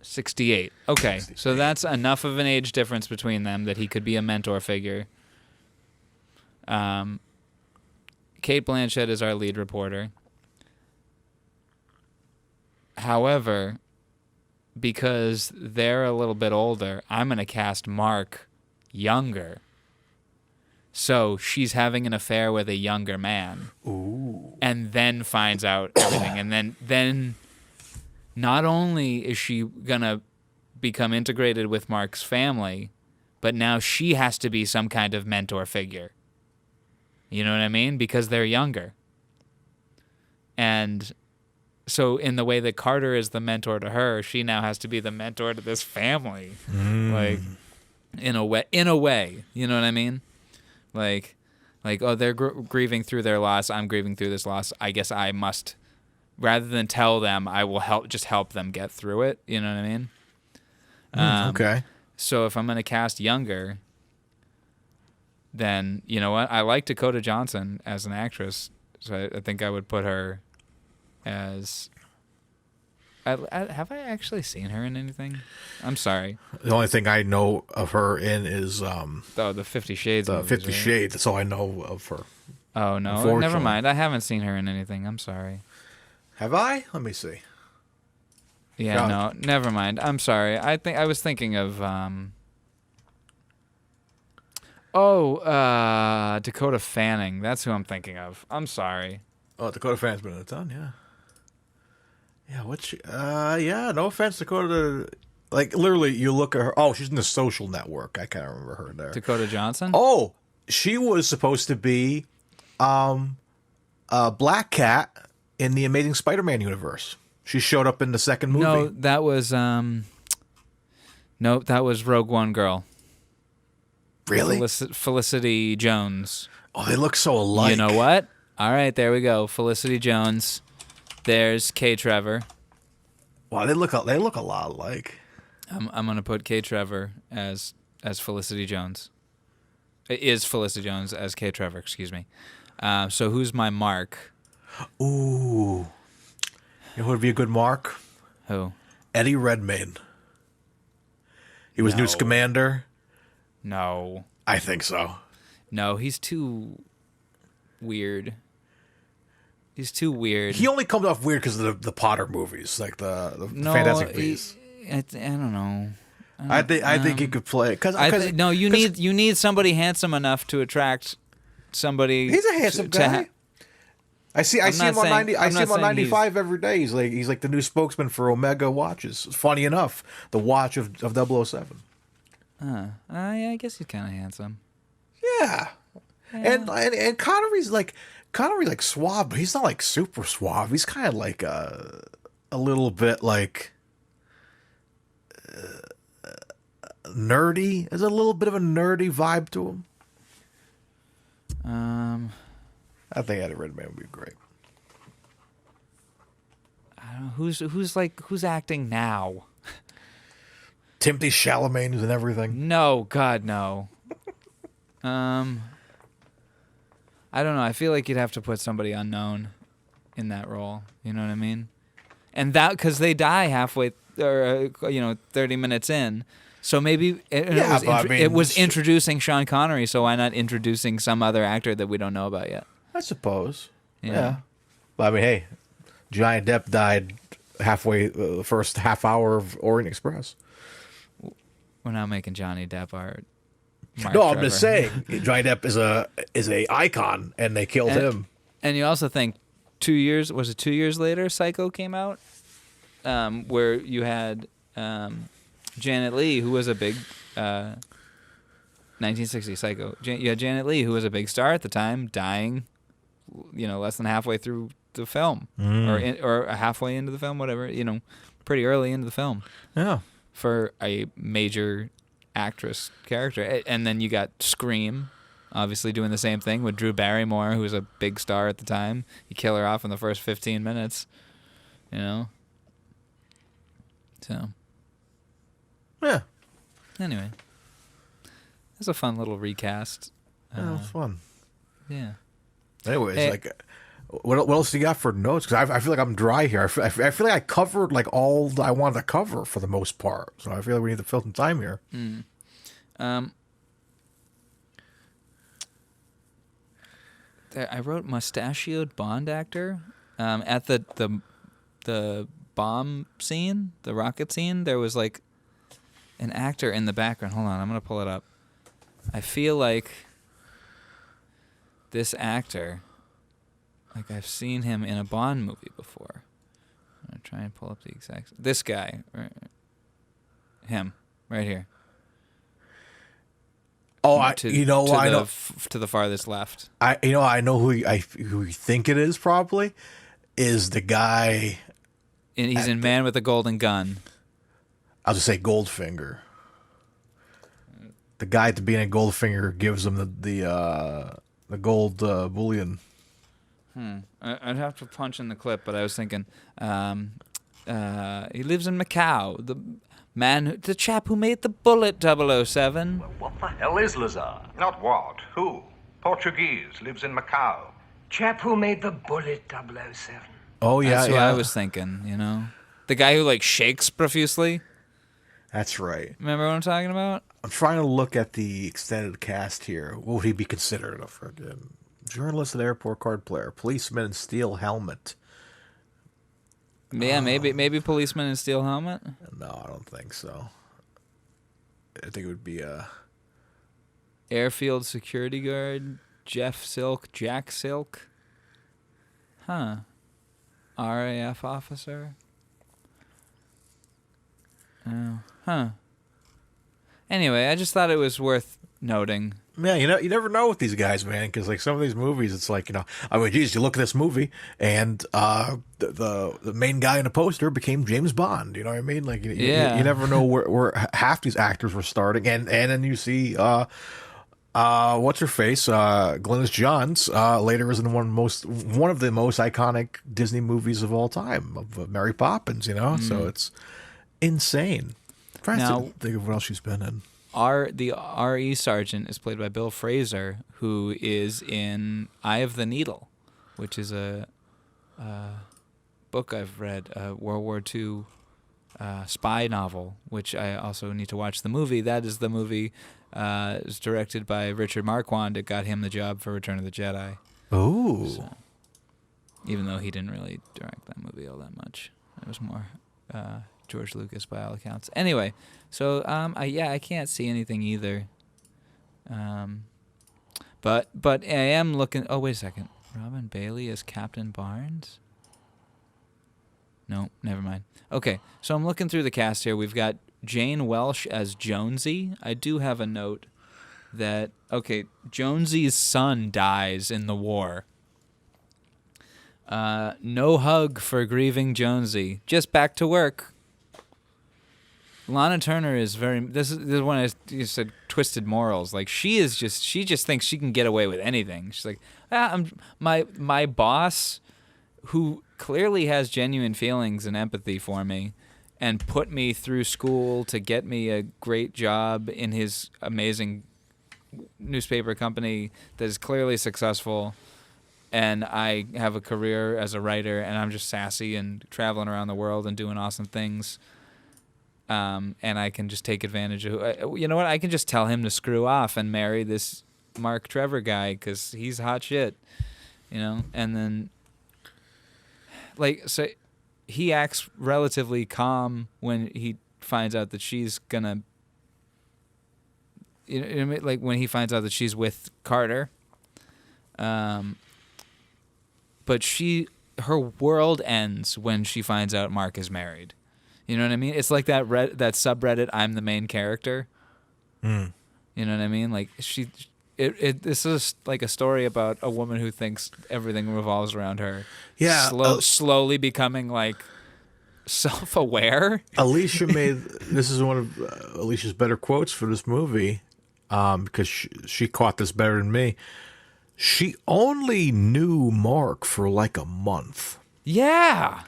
68. Okay, 68. So that's enough of an age difference between them that he could be a mentor figure. Cate Blanchett is our lead reporter. However, because they're a little bit older, I'm going to cast Mark younger. So she's having an affair with a younger man. Ooh. And then finds out everything. And then not only is she going to become integrated with Mark's family, but now she has to be some kind of mentor figure. You know what I mean? Because they're younger. And so in the way that Carter is the mentor to her, she now has to be the mentor to this family. Like, in a way, you know what I mean? Like, oh, they're grieving through their loss. I'm grieving through this loss. I guess I must, rather than tell them, I will help them get through it. You know what I mean? Okay. So if I'm going to cast younger, then you know what? I like Dakota Johnson as an actress, so I think I would put her as. Have I actually seen her in anything? I'm sorry. The only thing I know of her in is the 50 Shades. The movies, 50 right? Shades. That's all I know of her. Oh no, never mind. I haven't seen her in anything. I'm sorry. Have I? Let me see. Yeah, no, never mind. I'm sorry. I was thinking of Dakota Fanning. That's who I'm thinking of. I'm sorry. Oh, Dakota Fanning's been in a ton, yeah. Yeah, what's she? Yeah, no offense, Dakota. Like, literally, you look at her. Oh, she's in The Social Network. I can't remember her there. Dakota Johnson? Oh, she was supposed to be Black Cat in the Amazing Spider-Man universe. She showed up in the second movie. No, that was nope, that was Rogue One girl. Really? Felicity Jones. Oh, they look so alike. You know what? All right, there we go. Felicity Jones. There's Kay Trevor. Wow, they look a lot alike. I'm gonna put Kay Trevor as Felicity Jones. Is Felicity Jones as Kay Trevor? Excuse me. So who's my Mark? Ooh, you know who would be a good Mark? Who? Eddie Redmayne. He was Newt Scamander. No. I think so. No, he's too weird. He's too weird. He only comes off weird because of the Potter movies, like the Fantastic Beasts. I don't know. I think he could play you need somebody handsome enough to attract somebody. He's a handsome guy. I see him on 90. I see him on 95 every day. He's like the new spokesman for Omega watches. Funny enough, the watch of 007. Yeah, I guess he's kind of handsome. Yeah. And Connery's like suave, but he's not like super suave. He's kind of like a little bit like nerdy. There's a little bit of a nerdy vibe to him. I think Eddie Redmayne would be great. I don't know who's acting now. Timothy Chalamet is in everything. No, God, no. I don't know. I feel like you'd have to put somebody unknown in that role. You know what I mean? and that because they die halfway or 30 minutes in. So maybe it was introducing Sean Connery. So why not introducing some other actor that we don't know about yet? I suppose. Yeah. Yeah. But I mean, hey, Johnny Depp died halfway the first half hour of Orient Express. We're not making Johnny Depp our. No, I'm just saying Johnny Depp is a icon, and they killed him. And you also think 2 years later, Psycho came out, where you had Janet Leigh, who was a big 1960 Psycho. You had Janet Leigh, who was a big star at the time, dying, less than halfway through the film, or halfway into the film, whatever, pretty early into the film. Yeah, for a major actress character. And then you got Scream, obviously doing the same thing with Drew Barrymore, who was a big star at the time. You kill her off in the first 15 minutes, So. Yeah. Anyway. That's a fun little recast. Yeah, it was fun. Yeah. Anyways, what else do you got for notes? Because I feel like I'm dry here. I feel like I covered like all I wanted to cover for the most part. So I feel like we need to fill some time here. I wrote mustachioed Bond actor at the bomb scene, the rocket scene. There was like an actor in the background. Hold on, I'm gonna pull it up. I feel like this actor, like I've seen him in a Bond movie before. I'm gonna try and pull up the exact. This guy, him, right here. Oh, to the farthest left. I know who you think it is. Probably is the guy. And he's in Man with the Golden Gun. I'll just say Goldfinger. The guy at the beginning of Goldfinger gives him the gold bullion. I'd have to punch in the clip, but I was thinking, he lives in Macau. The chap who made the bullet 007. What the hell is Lazar? Not what? Who? Portuguese, lives in Macau. Chap who made the bullet 007. Oh, yeah, That's what I was thinking, The guy who, like, shakes profusely. That's right. Remember what I'm talking about? I'm trying to look at the extended cast here. What would he be considered? A friggin' journalist and airport card player, policeman in steel helmet. Yeah, maybe policeman in steel helmet. No, I don't think so. I think it would be airfield security guard, Jack Silk. Huh. RAF officer. Oh, huh. Anyway, I just thought it was worth noting. Yeah, you never know with these guys, man, because like some of these movies, it's like I mean, geez, you look at this movie, and the main guy in the poster became James Bond. You know what I mean? Like, you never know where half these actors were starting, and then you see what's her face, Glynis Johns, later is in one of the most iconic Disney movies of all time, of Mary Poppins. So it's insane. I'm trying to think of what else she's been in. The R.E. Sergeant is played by Bill Fraser, who is in Eye of the Needle, which is a book I've read, a World War II spy novel, which I also need to watch the movie. That is the movie. It's directed by Richard Marquand. It got him the job for Return of the Jedi. Oh. So, even though he didn't really direct that movie all that much. It was more George Lucas by all accounts. Anyway, so I can't see anything either. But I am looking. Oh, wait a second. Robin Bailey as Captain Barnes? No, never mind. Okay, so I'm looking through the cast here. We've got Jane Welsh as Jonesy. I do have a note that Jonesy's son dies in the war. No hug for grieving Jonesy. Just back to work. Lana Turner is this is when you said twisted morals. Like she just thinks she can get away with anything. She's like, my boss, who clearly has genuine feelings and empathy for me, and put me through school to get me a great job in his amazing newspaper company that is clearly successful, and I have a career as a writer, and I'm just sassy and traveling around the world and doing awesome things. And I can just take advantage of. You know what? I can just tell him to screw off and marry this Mark Trevor guy because he's hot shit. You know, and then so he acts relatively calm when he finds out that she's gonna. You know what I mean? Like when he finds out that she's with Carter. But her world ends when she finds out Mark is married. You know what I mean? It's like that subreddit, I'm the main character. You know what I mean? Like this is like a story about a woman who thinks everything revolves around her. Yeah. Slowly becoming like self-aware. Alicia this is one of Alicia's better quotes for this movie, because she caught this better than me. She only knew Mark for like a month. Yeah.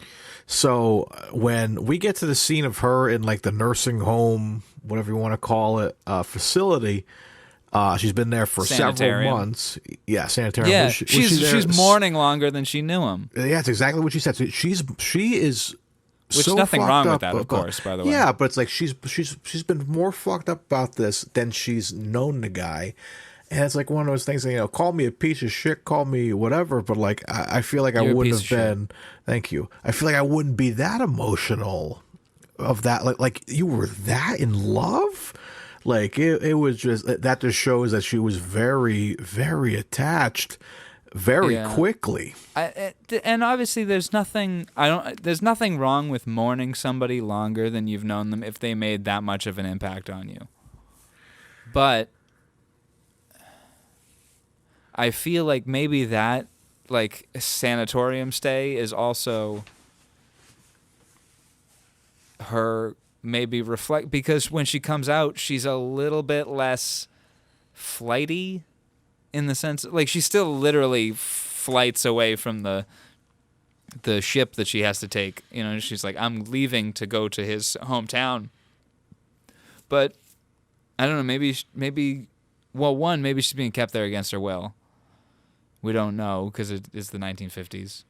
So when we get to the scene of her in like the nursing home, whatever you want to call it, facility, she's been there for several months. Yeah, sanitarium. Yeah, she's mourning longer than she knew him. Yeah, that's exactly what she said. So she is. Which so nothing wrong with that, up of course, by the way. Yeah, but it's like she's been more fucked up about this than she's known the guy. And it's like one of those things, call me a piece of shit, call me whatever, but like I feel like I wouldn't have been. Thank you. I feel like I wouldn't be that emotional of that. Like you were that in love. Like it was just that just shows that she was very, very attached, very quickly. And obviously, there's nothing wrong with mourning somebody longer than you've known them if they made that much of an impact on you. But I feel like maybe that like sanatorium stay is also her maybe reflect, because when she comes out, she's a little bit less flighty in the sense like she still literally flights away from the ship that she has to take. You know, she's like, I'm leaving to go to his hometown. But I don't know, maybe she's being kept there against her will. We don't know because it is the 1950s.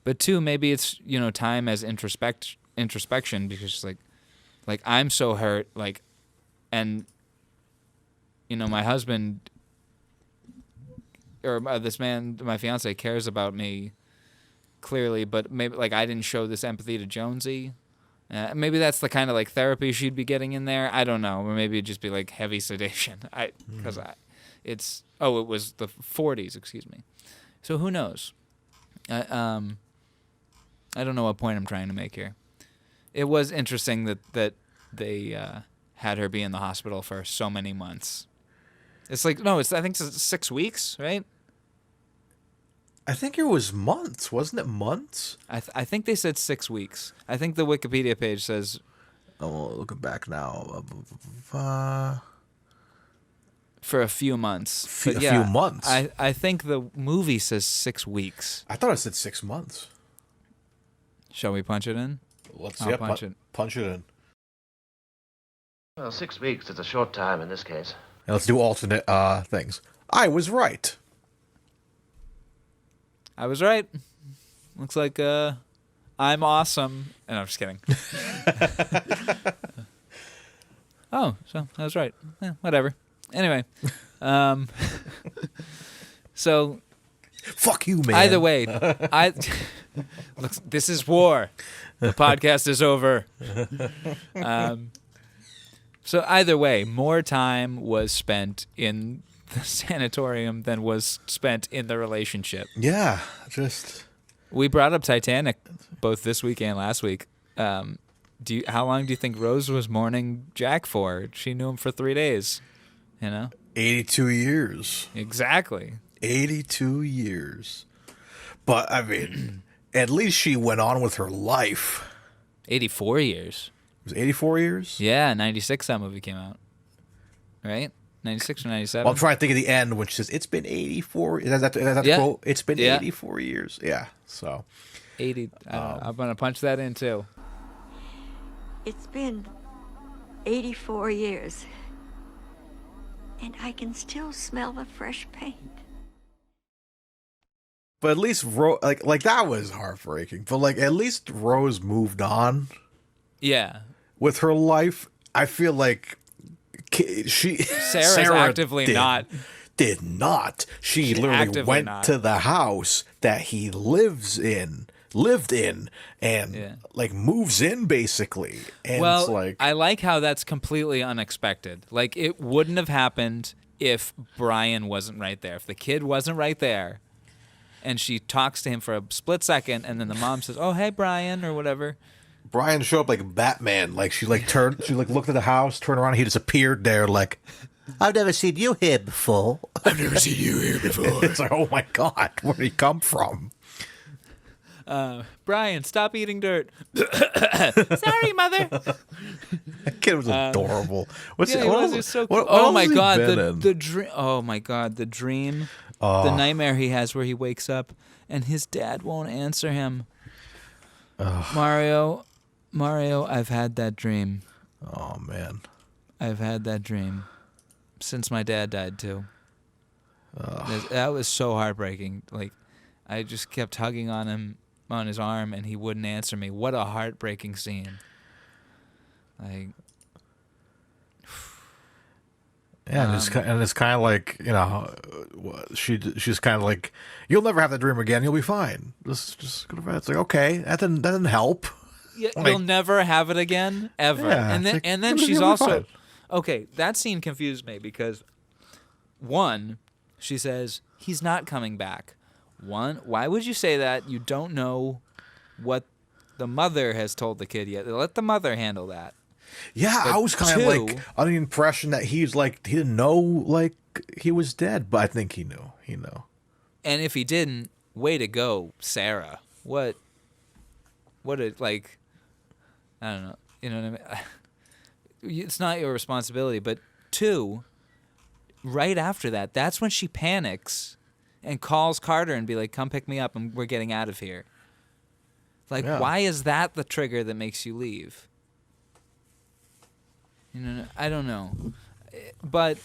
But two, maybe it's, time as introspection, because she's like I'm so hurt, like, and my husband or this man, my fiance, cares about me clearly, but maybe like I didn't show this empathy to Jonesy. Maybe that's the kind of like therapy she'd be getting in there. I don't know, or maybe it'd just be like heavy sedation. It was the 40s, excuse me. So who knows? I don't know what point I'm trying to make here. It was interesting that they had her be in the hospital for so many months. It's like I think it's 6 weeks, right? I think it was months, wasn't it? Months? I think they said 6 weeks. I think the Wikipedia page says. Oh, looking back now. For a few months. Few months. I think the movie says 6 weeks. I thought it said 6 months. Shall we punch it in? Let's punch it. Punch it in. Well, 6 weeks is a short time in this case. Now let's do alternate things. I was right. I was right. Looks like I'm awesome. And I'm just kidding. Oh, so I was right. Whatever. Anyway, so fuck you, man. Either way, look, this is war. The podcast is over. So either way, more time was spent in the sanatorium than was spent in the relationship. Yeah, we brought up Titanic both this week and last week. How long do you think Rose was mourning Jack for? She knew him for 3 days. 82 years. Exactly. 82 years. But, I mean, at least she went on with her life. 84 years. It was 84 years? Yeah, 96 that movie came out. Right? 96 or 97? Well, I'm trying to think of the end when she says, it's been 84. Is that the quote? It's been 84 years. Yeah, so. 80. I'm going to punch that in, too. It's been 84 years. And I can still smell the fresh paint. But at least like that was heartbreaking. But like at least Rose moved on Yeah. with her life. I feel like Sarah's actively did not. She literally went to the house that he lived in, and like moves in basically. And well, it's like, I like how that's completely unexpected. Like, it wouldn't have happened if Brian wasn't right there. If the kid wasn't right there, and she talks to him for a split second, and then the mom says, "Oh, hey, Brian," or whatever. Brian showed up like Batman. Like she looked at the house, turned around, he just appeared there. Like, I've never seen you here before. It's like, oh my god, where did he come from? Brian, stop eating dirt. Sorry, mother. That kid was adorable. Oh my god, the dream. Oh my god, the dream. The nightmare he has where he wakes up and his dad won't answer him. Mario, I've had that dream. Oh man, I've had that dream since my dad died too. That was so heartbreaking. Like, I just kept hugging on him, on his arm, and he wouldn't answer me. What a heartbreaking scene. Like, yeah, and it's kind of like, you know, she's kind of like, you'll never have that dream again. You'll be fine. Just go to bed. It's like, okay, that didn't help. Yeah, you'll never have it again, ever. Yeah, and then she's also okay. That scene confused me because, one, she says he's not coming back. Why would you say that? You don't know what the mother has told the kid yet. Let the mother handle that. Yeah, but I was kind of like under the impression that he didn't know, like, he was dead, but I think he knew. And if he didn't, way to go, Sarah. What like, I don't know. You know what I mean? It's not your responsibility. But two, right after that, that's when she panics and calls Carter and be like, "Come pick me up, and we're getting out of here." Like, why is that the trigger that makes you leave? You know, I don't know, but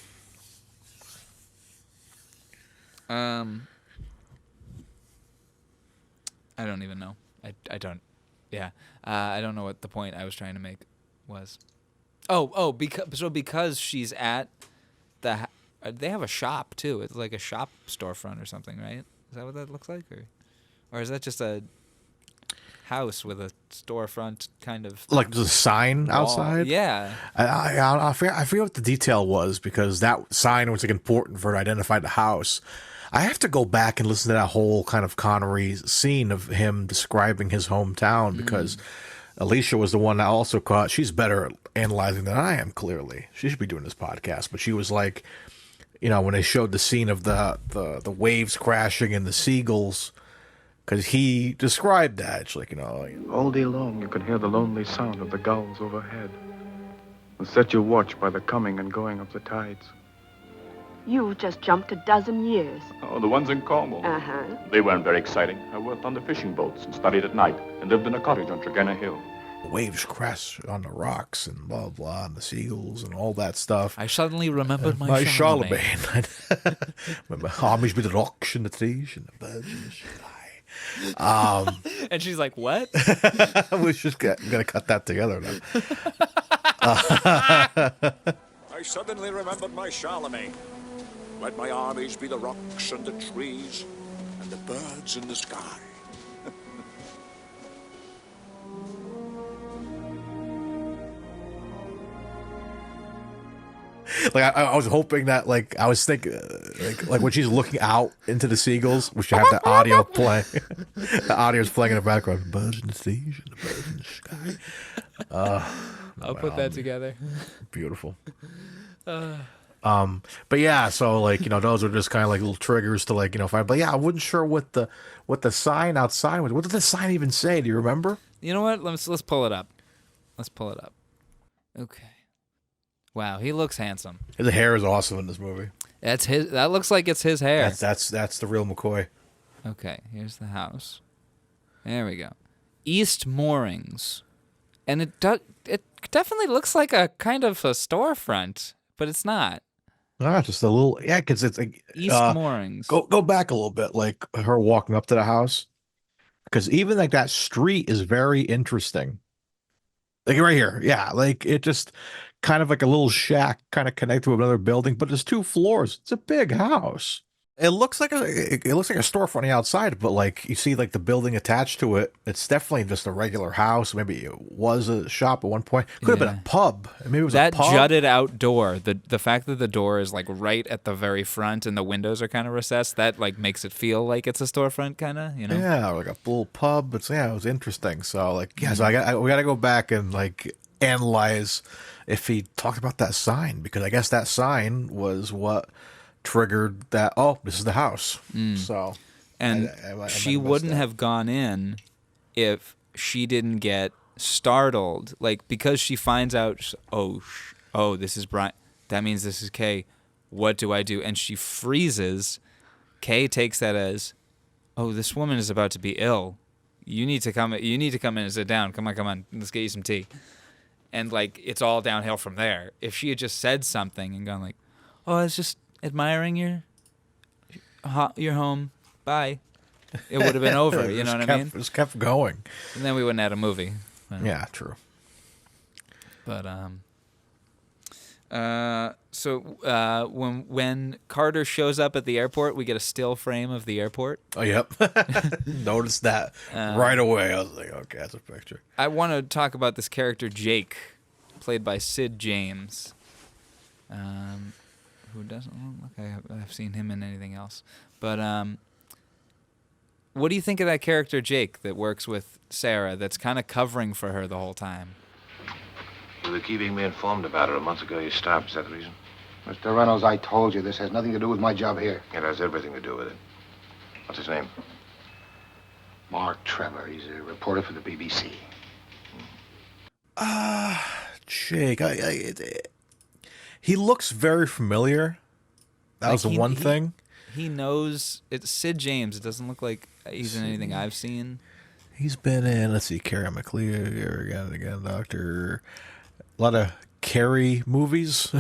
I don't even know. I don't. Yeah, I don't know what the point I was trying to make was. Because she's at the. They have a shop too. It's like a shop storefront or something, right? Is that what that looks like, or is that just a house with a storefront kind of like there's a sign wall outside? Yeah. I forget what the detail was because that sign was like important for her to identify the house. I have to go back and listen to that whole kind of Connery scene of him describing his hometown because Alicia was the one that also caught. She's better at analyzing than I am, clearly. She should be doing this podcast. But she was like, you know, when they showed the scene of the waves crashing and the seagulls, because he described that. It's like, you know. All day long you can hear the lonely sound of the gulls overhead and set your watch by the coming and going of the tides. You've just jumped a dozen years. Oh, the ones in Cornwall. Uh-huh. They weren't very exciting. I worked on the fishing boats and studied at night and lived in a cottage on Tregenna Hill. The waves crash on the rocks and blah, blah, and the seagulls and all that stuff. I suddenly remembered my Charlemagne. Remember, homage be the rocks and the trees and the birds in the sky. And she's like, what? We're just going to cut that together now. I suddenly remembered my Charlemagne. Let my armies be the rocks and the trees and the birds in the sky. Like I was hoping that, like, I was thinking, like when she's looking out into the seagulls, we should have the audio play. The audio's playing in the background. Birds in the trees and the birds in the sky. I'll put that together. Beautiful. But yeah, so like, you know, those are just kind of like little triggers to, like, you know, find. But yeah, I wasn't sure what the sign outside was. What did the sign even say? Do you remember? You know what? Let's pull it up. Let's pull it up. Okay. Wow, he looks handsome. His hair is awesome in this movie. That's his. That looks like it's his hair. That's the real McCoy. Okay, here's the house. There we go. East Moorings, and it definitely looks like a kind of a storefront, but it's not. Just a little, yeah, because it's like East Moorings. Go back a little bit, like her walking up to the house, because even like that street is very interesting. Like right here, yeah, like it just kind of like a little shack, kind of connected to another building, but there's 2 floors. It's a big house. It looks like a storefront on the outside, but like you see like the building attached to it. It's definitely just a regular house. Maybe it was a shop at one point. Could have been a pub. Maybe it was that a pub. jutted out door. The fact that the door is like right at the very front and the windows are kind of recessed, that like makes it feel like it's a storefront, kind of. You know? Yeah, like a little pub. It was interesting. So like, yeah, so we got to go back and like analyze if he talked about that sign, because I guess that sign was what triggered that. Oh, this is the house. So, and she wouldn't have gone in if she didn't get startled, like because she finds out, oh, this is Brian. That means this is Kay. What do I do? And she freezes. Kay takes that as, oh, this woman is about to be ill. You need to come. You need to come in and sit down. Come on. Let's get you some tea. And like it's all downhill from there. If she had just said something and gone like, oh, I was just admiring your home. Bye. It would have been over. You know what I mean? Just kept going. And then we wouldn't have had a movie. Yeah, true. But when Carter shows up at the airport, we get a still frame of the airport. Oh, yep. Noticed that right away. I was like, okay, that's a picture. I want to talk about this character, Jake, played by Sid James, who doesn't look like I've seen him in anything else. But what do you think of that character, Jake, that works with Sarah, that's kind of covering for her the whole time? You were keeping me informed about her a month ago. You stopped. Is that the reason? Mr. Reynolds, I told you this has nothing to do with my job here. It has everything to do with it. What's his name? Mark Trevor. He's a reporter for the BBC. Jake, he looks very familiar. That was the one thing. He knows it's Sid James. It doesn't look like he's in anything I've seen. He's been in, let's see, Carrie McLeod, again, Doctor. A lot of Carrie movies.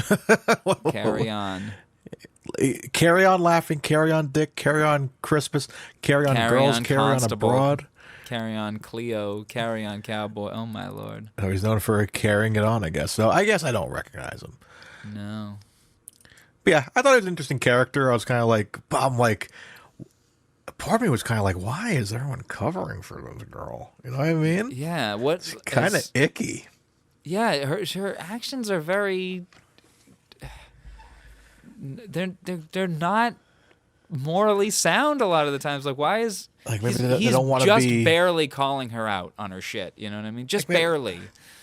Carry On. Carry On Laughing, Carry On Dick, Carry On Christmas, Carry On Girls, Carry On Abroad. Carry On Cleo, Carry On Cowboy. Oh, my Lord. Oh, he's known for carrying it on, I guess. So I guess I don't recognize him. No. But yeah, I thought he was an interesting character. I was kind of like, I'm like, part of me was kind of like, why is everyone covering for this girl? You know what I mean? Yeah. It's kind of icky. Yeah, her actions are very. They're not morally sound a lot of the times. Like, why is like maybe they don't want to just be barely calling her out on her shit? You know what I mean? Just barely.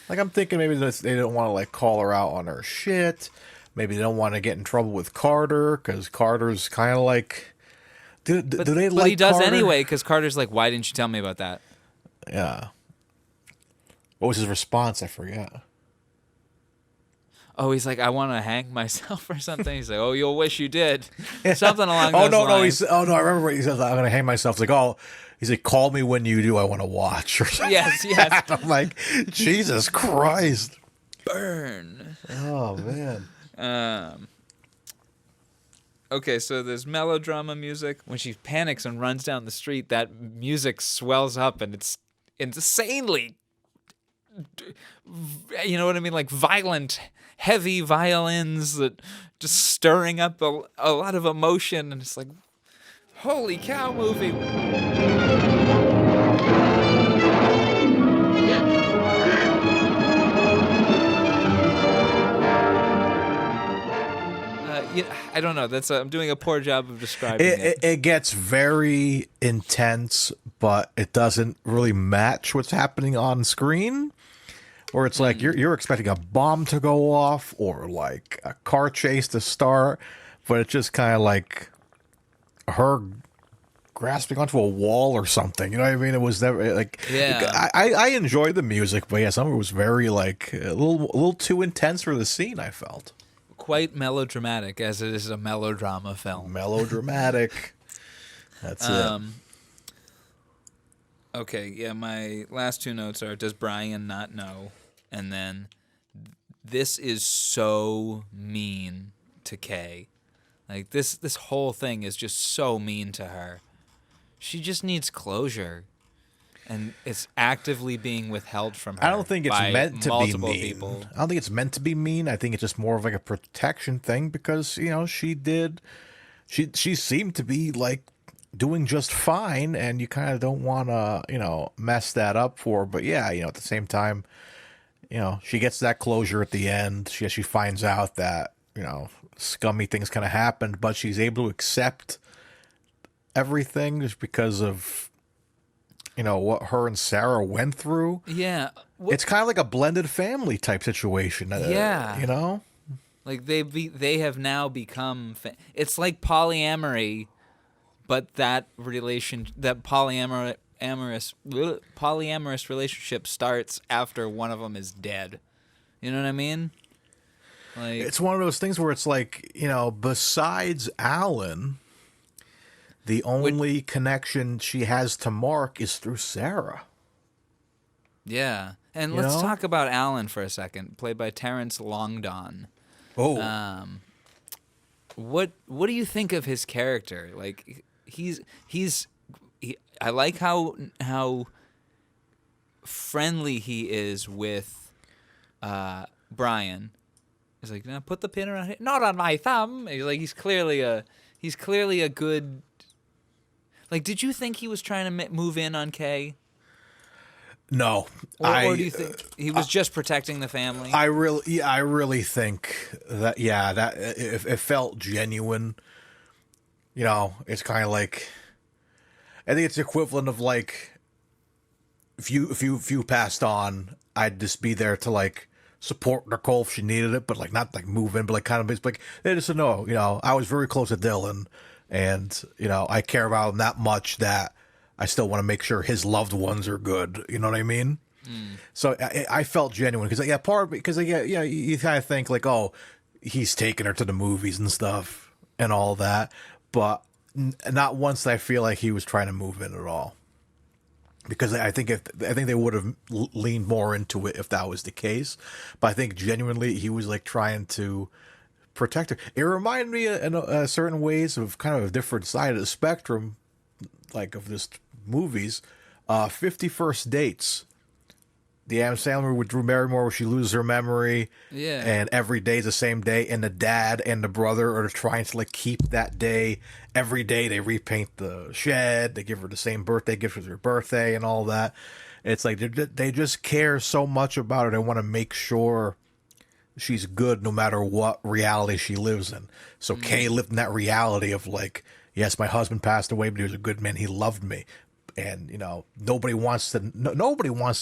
Like I'm thinking maybe they don't want to like call her out on her shit. Maybe they don't want to get in trouble with Carter because Carter's kind of like. Do they like? But he does Carter? anyway because Carter's like, "Why didn't you tell me about that?" Yeah. What was his response? I forget. Oh, he's like, "I want to hang myself" or something. He's like, "Oh, you'll wish you did." Something along those lines. No, I remember what he says. I'm gonna hang myself. It's like, oh, he's like, call me when you do. I want to watch or something. Yes. I'm like, Jesus Christ, burn. Oh man. Okay, so there's melodrama music. When she panics and runs down the street, that music swells up and it's insanely, you know what I mean? Like violent, heavy violins that just stirring up a lot of emotion. And it's like, holy cow movie. I don't know. I'm doing a poor job of describing it. It gets very intense, but it doesn't really match what's happening on screen. Or it's like you're expecting a bomb to go off or like a car chase to start, but it's just kind of like her grasping onto a wall or something. You know what I mean? It was never like. Yeah. I enjoyed the music, but yeah, some of it was very like a little too intense for the scene. I felt. Quite melodramatic, as it is a melodrama film. Melodramatic. That's it. Okay, yeah, my last two notes are, does Brian not know? And then, this is so mean to Kay. Like this whole thing is just so mean to her. She just needs closure, and it's actively being withheld from her. I don't think it's by meant to be multiple mean. people. I don't think it's meant to be mean. I think it's just more of like a protection thing because, you know, she seemed to be like doing just fine, and you kind of don't want to, you know, mess that up for her. But yeah, you know, at the same time, you know, she gets that closure at the end. She finds out that, you know, scummy things kind of happened, but she's able to accept everything just because of, you know, what her and Sarah went through. Yeah. It's kind of like a blended family type situation. Yeah. You know? Like they have now become it's like polyamory, but that polyamorous relationship starts after one of them is dead. You know what I mean? Like, it's one of those things where it's like, you know, besides Alan, the only connection she has to Mark is through Sarah. Yeah. And You let's know? talk about Alan for a second, played by Terrence Longdon. Oh. What do you think of his character? Like I like how friendly he is with Brian. He's like, "Now put the pin around here, not on my thumb." He's clearly a good. Like, did you think he was trying to move in on Kay? No, or do you think he was just protecting the family? I really think that it felt genuine. You know, it's kind of like, I think it's equivalent of like, if you passed on, I'd just be there to like support Nicole if she needed it, but like not like move in, but like kind of it's like they just know, you know, I was very close to Dylan, and you know I care about him that much that I still want to make sure his loved ones are good. You know what I mean? So I felt genuine because you kind of think like, oh, he's taking her to the movies and stuff and all that, but not once did I feel like he was trying to move in at all. Because I think they would have leaned more into it if that was the case, but I think genuinely he was like trying to protect her. It reminded me in certain ways of kind of a different side of the spectrum, like of this movies, 50 First Dates. The Adam Sandler with Drew Barrymore, where she loses her memory, and every day's the same day, and the dad and the brother are trying to like keep that day. Every day they repaint the shed, they give her the same birthday gift as her birthday, and all that. It's like they just care so much about her. They want to make sure she's good no matter what reality she lives in. So Kay lived in that reality of like, yes, my husband passed away, but he was a good man. He loved me. And, you know, nobody wants to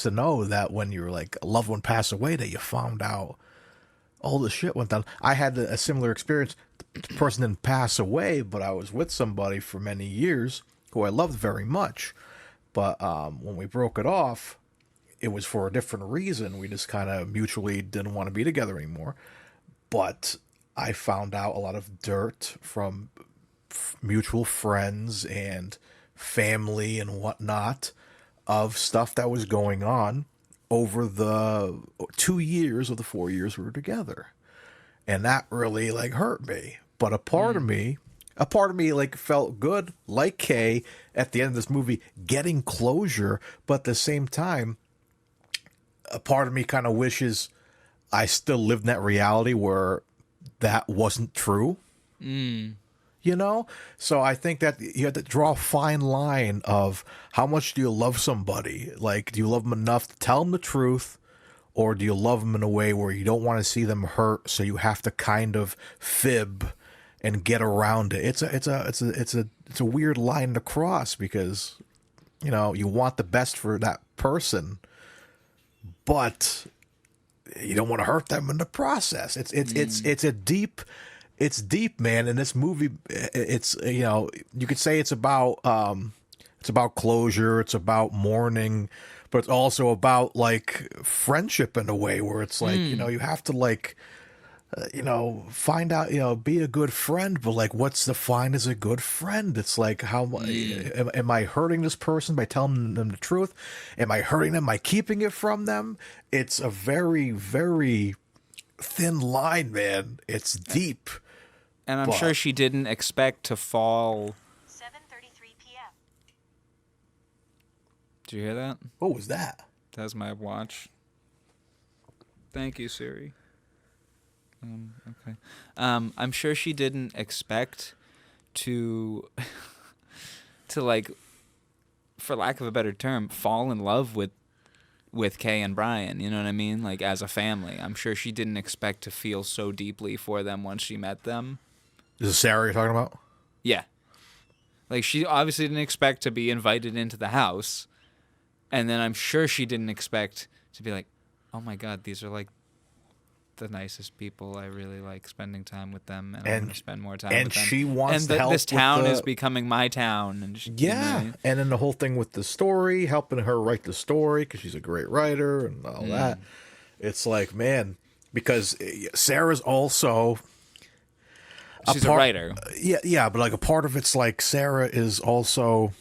know that when your like a loved one passed away that you found out all the shit went down. I had a similar experience. The person didn't pass away, but I was with somebody for many years who I loved very much. But when we broke it off, it was for a different reason. We just kind of mutually didn't want to be together anymore. But I found out a lot of dirt from mutual friends and family and whatnot of stuff that was going on over the 2 years of the 4 years we were together. And that really like hurt me. But a part of me like felt good, like Kay at the end of this movie, getting closure. But at the same time, a part of me kind of wishes I still lived in that reality where that wasn't true. You know? So I think that you have to draw a fine line of how much do you love somebody? Like, do you love them enough to tell them the truth, or do you love them in a way where you don't want to see them hurt, so you have to kind of fib and get around it? It's a weird line to cross because, you know, you want the best for that person, but you don't want to hurt them in the process. It's deep, man. In this movie, it's, you know, you could say it's about closure, it's about mourning, but it's also about like friendship in a way where it's like, you know, you have to like, you know, find out, you know, be a good friend, but like, what's defined as a good friend? It's like, how am I hurting this person by telling them the truth? Am I hurting them by keeping it from them? It's a very, very thin line, man. It's deep. And I'm sure she didn't expect to fall. 7:33 p.m. Did you hear that? What was that? That was my watch. Thank you, Siri. Okay. I'm sure she didn't expect to, like, for lack of a better term, fall in love with Kay and Brian. You know what I mean? Like, as a family. I'm sure she didn't expect to feel so deeply for them once she met them. Is it Sarah you're talking about? Yeah. Like, she obviously didn't expect to be invited into the house. And then I'm sure she didn't expect to be like, oh my God, these are like the nicest people. I really like spending time with them, and I want to spend more time with them. And she wants to help. This town is becoming my town. And and then the whole thing with the story, helping her write the story because she's a great writer and all that. It's like, man, because Sarah's also... She's a writer. Yeah, but like a part of it's like Sarah is also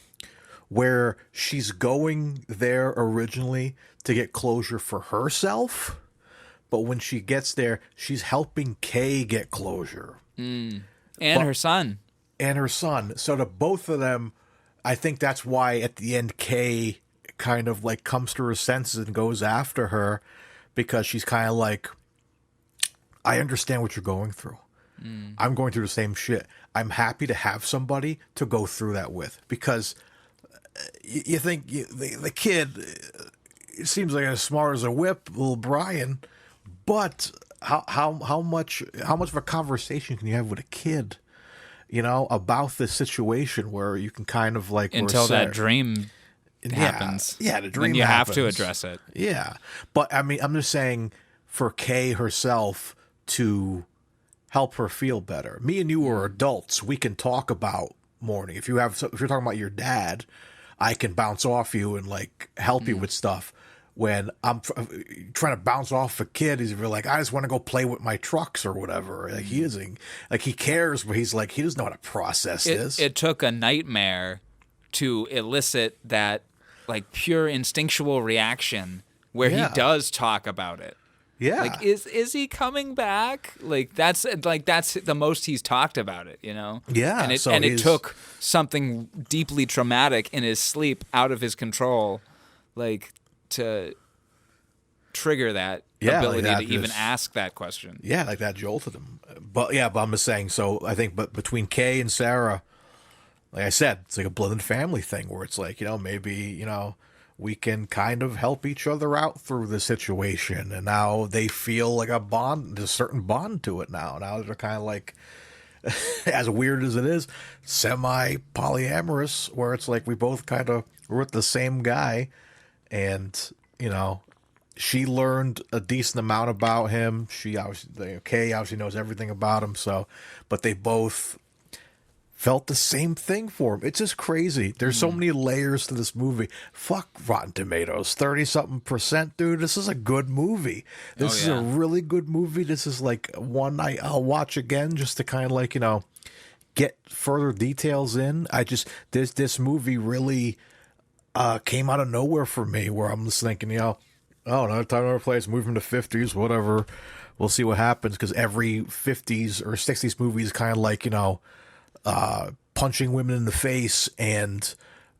where she's going there originally to get closure for herself, but when she gets there, she's helping Kay get closure. And her son. And her son. So to both of them, I think that's why at the end Kay kind of like comes to her senses and goes after her, because she's kind of like, I understand what you're going through. I'm going through the same shit. I'm happy to have somebody to go through that with, because you think the kid seems like as smart as a whip, little Brian, but how much of a conversation can you have with a kid, you know, about this situation where you can kind of like until that dream happens. Yeah, the dream. Then you happens. have to address it. Yeah, but I mean, I'm just saying for Kay herself to help her feel better. Me and you are adults. We can talk about mourning. If you're talking about your dad, I can bounce off you and like help you with stuff. When I'm trying to bounce off a kid, he's like, I just want to go play with my trucks or whatever. Like he isn't, like he cares, but he's like, he doesn't know how to process this. It took a nightmare to elicit that like pure instinctual reaction where he does talk about it. Yeah. Like, is he coming back? Like that's the most he's talked about it, you know? Yeah. And it took something deeply traumatic in his sleep out of his control, like, to trigger that ability to even ask that question. Yeah, like that jolted him. But I'm just saying, so I think between Kay and Sarah, like I said, it's like a blended family thing where it's like, you know, maybe, you know, we can kind of help each other out through the situation. And now they feel like a bond, there's a certain bond to it now. Now they're kind of like, as weird as it is, semi-polyamorous, where it's like we both kind of were with the same guy. And, you know, she learned a decent amount about him. Kay obviously knows everything about him. So, but they both felt the same thing for him. It's just crazy. There's so many layers to this movie. Fuck Rotten Tomatoes, 30-something%, dude. This is a good movie. This is a really good movie. This is like one I'll watch again just to kind of like, you know, get further details in. This movie really came out of nowhere for me, where I'm just thinking, you know, oh, another time, another place, move from the 50s, whatever. We'll see what happens, because every 50s or 60s movie is kind of like, you know, punching women in the face and,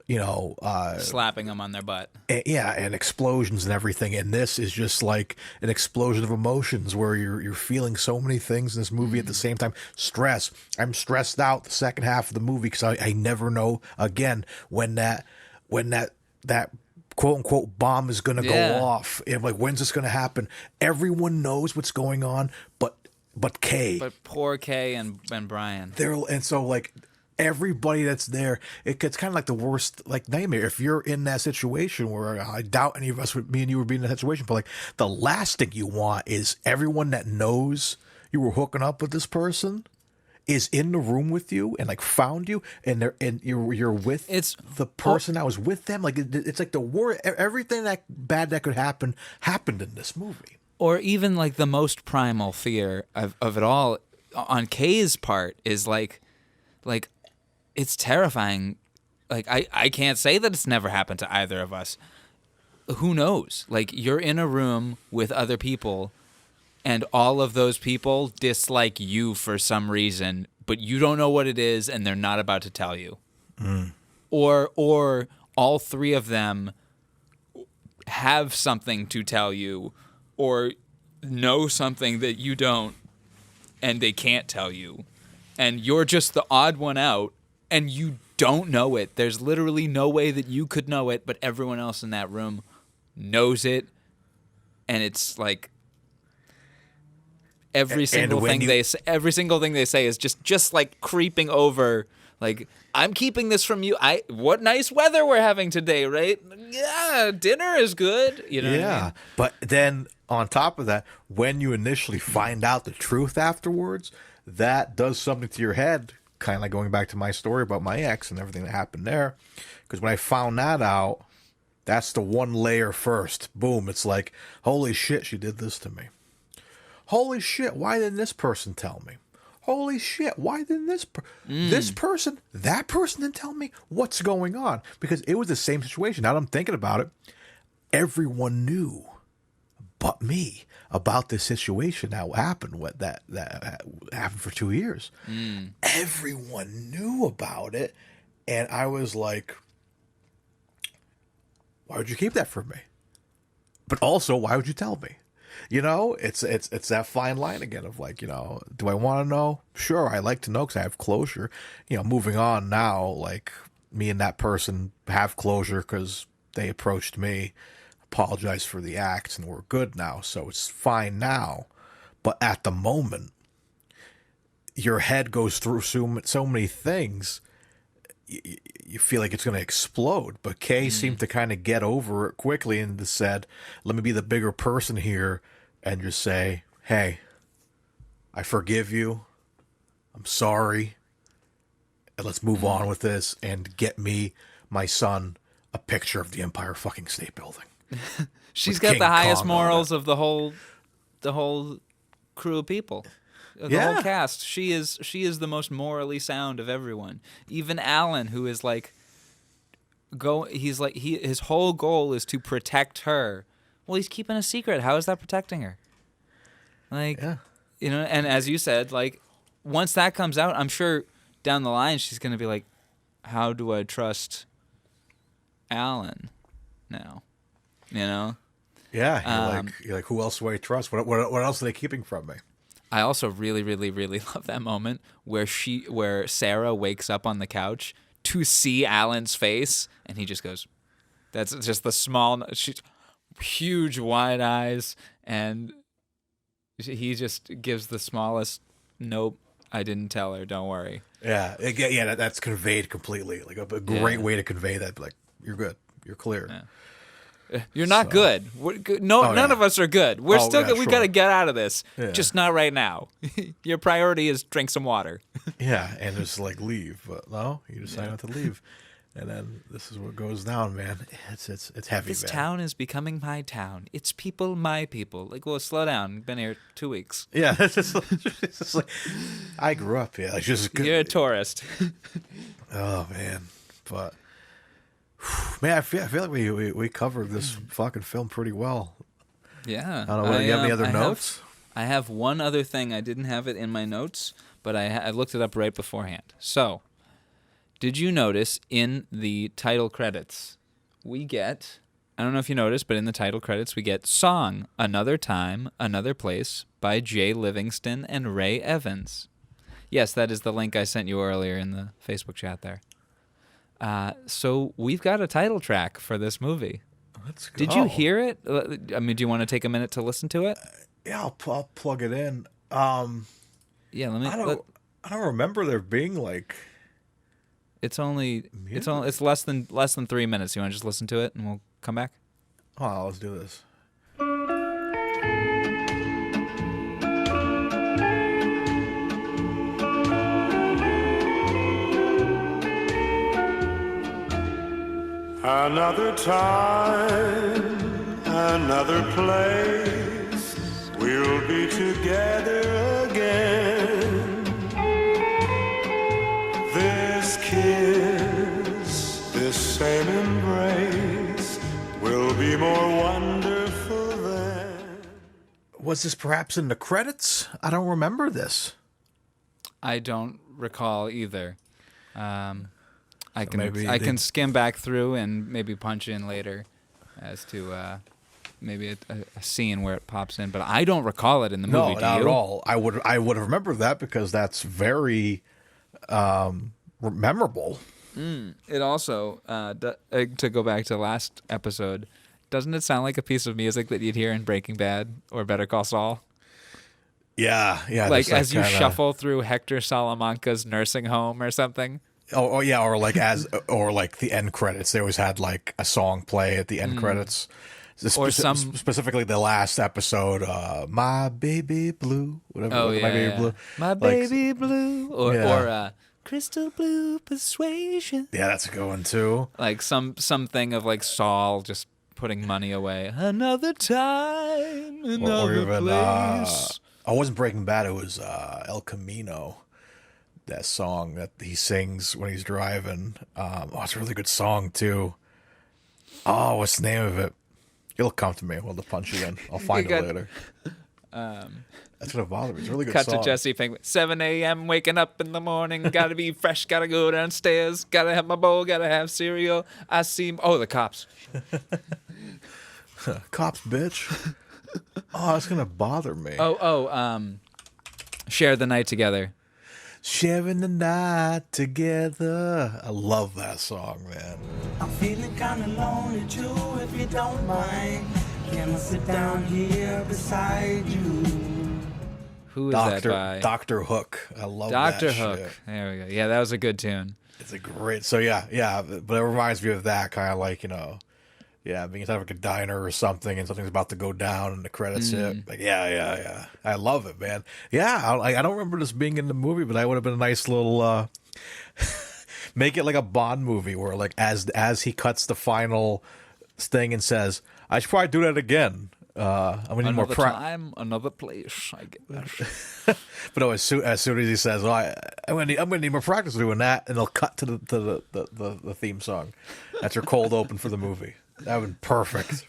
you know, slapping them on their butt. And explosions and everything. And this is just like an explosion of emotions where you're feeling so many things in this movie at the same time. Stress. I'm stressed out the second half of the movie because I never know again when that quote unquote bomb is going to go off. And like, when's this going to happen? Everyone knows what's going on, but Kay. But poor Kay and Brian. And so like everybody that's there, it's kind of like the worst like nightmare. If you're in that situation, where I doubt any of us me and you would be in that situation, but like the last thing you want is everyone that knows you were hooking up with this person is in the room with you and like found you and you're with the person that was with them. Like it's like the war. Everything that bad that could happen happened in this movie. Or even like the most primal fear of it all on Kay's part is like it's terrifying. Like I can't say that it's never happened to either of us. Who knows? Like you're in a room with other people and all of those people dislike you for some reason but you don't know what it is, and they're not about to tell you. Or all three of them have something to tell you, or know something that you don't, and they can't tell you, and you're just the odd one out, and you don't know it. There's literally no way that you could know it, but everyone else in that room knows it, and it's like every single thing they say is just like creeping over. Like, I'm keeping this from you. What nice weather we're having today, right? Yeah, dinner is good. You know what I mean? But then on top of that, when you initially find out the truth afterwards, that does something to your head. Kind of like going back to my story about my ex and everything that happened there. Because when I found that out, that's the one layer first. Boom. It's like, holy shit, she did this to me. Holy shit, why didn't this person tell me? Holy shit, why didn't this person, that person didn't tell me what's going on? Because it was the same situation. Now that I'm thinking about it, everyone knew but me about this situation that happened. That happened for 2 years. Everyone knew about it, and I was like, why would you keep that from me? But also, why would you tell me? You know, it's that fine line again of like, you know, do I want to know? Sure, I like to know because I have closure. You know, moving on now, like me and that person have closure because they approached me, apologized for the act, and we're good now. So it's fine now. But at the moment, your head goes through so many things. You feel like it's going to explode. But Kay seemed to kind of get over it quickly and just said, let me be the bigger person here and just say, hey, I forgive you. I'm sorry. And let's move on with this and get me, my son, a picture of the Empire fucking State Building. She's got the highest morals of the whole crew of people. The whole cast. She is the most morally sound of everyone. Even Alan, who is like, his whole goal is to protect her. Well, he's keeping a secret. How is that protecting her? Like, you know, and as you said, like, once that comes out, I'm sure down the line she's gonna be like, how do I trust Alan now? You know? Yeah. You're like, who else do I trust? What else are they keeping from me? I also really, really, really love that moment where Sarah wakes up on the couch to see Alan's face, and he just goes, that's just the she's huge wide eyes, and he just gives the smallest, nope, I didn't tell her, don't worry. Yeah, that's conveyed completely. Like a great way to convey that. Like, you're good, you're clear. Yeah. You're not good. None of us are good. We're still good. We've got to get out of this. Yeah. Just not right now. Your priority is drink some water. Yeah, and just like leave. But no, you decide not to leave. And then this is what goes down, man. It's heavy. This town is becoming my town. It's people, my people. Like, well, slow down. Been here 2 weeks. Yeah, it's just like I grew up here. Like, you're a tourist. Oh man, but. Man, I feel like we covered this fucking film pretty well. Yeah. I don't know. Do you have any other notes? I have one other thing. I didn't have it in my notes, but I looked it up right beforehand. So, did you notice in the title credits, we get, I don't know if you noticed, but in the title credits, we get song, Another Time, Another Place by Jay Livingston and Ray Evans. Yes, that is the link I sent you earlier in the Facebook chat there. So we've got a title track for this movie. Let's go. Did you hear it? I mean, do you want to take a minute to listen to it? Yeah, I'll plug it in. Yeah, let me. I don't remember there being like. It's less than 3 minutes. You want to just listen to it and we'll come back? Oh, let's do this. Another time, another place, we'll be together again. This kiss, this same embrace, will be more wonderful than. Was this perhaps in the credits? I don't remember this. I don't recall either. I maybe can skim back through and maybe punch in later as to maybe a scene where it pops in, but I don't recall it in the movie. No, not at all. I would have remembered that because that's very memorable. It also, to go back to last episode, doesn't it sound like a piece of music that you'd hear in Breaking Bad or Better Call Saul? Yeah. Like as you shuffle through Hector Salamanca's nursing home or something. Oh yeah, or like the end credits. They always had like a song play at the end credits. Or specifically the last episode, My Baby Blue, whatever. Oh My Baby Blue. My Baby Blue, or Crystal Blue Persuasion. Yeah, that's a good one too. Like something of like Saul just putting money away. Another time, another place. I wasn't Breaking Bad. It was El Camino. That song that he sings when he's driving. It's a really good song too. Oh, what's the name of it? It'll come to me. We'll punch it in. I'll find it later. That's gonna bother me. It's a really good Cut song. to Jesse Pinkman. 7 a.m. waking up in the morning. Gotta be fresh. Gotta go downstairs. Gotta have my bowl. Gotta have cereal. I see. Oh, the cops. Cops, bitch. Oh, it's gonna bother me. Share the night together. Sharing the night together. I love that song, man. I'm feeling kinda lonely too, if you don't mind. Can I sit down here beside you? Who is that by? Dr. Hook. I love Dr. that Hook. shit. There we go. Yeah, that was a good tune. It's a great. So yeah. But it reminds me of that kind of like, being inside of like a diner or something, and something's about to go down, and the credits hit. Like, yeah. I love it, man. Yeah, I don't remember this being in the movie, but that would have been a nice little. Make it like a Bond movie where, like, as he cuts the final thing and says, "I should probably do that again." I'm gonna need more practice. Another time, another place. I get that. But no, as soon as he says, "Well, I'm gonna need more practice doing that," and they'll cut to the theme song. That's your cold open for the movie. That would be perfect.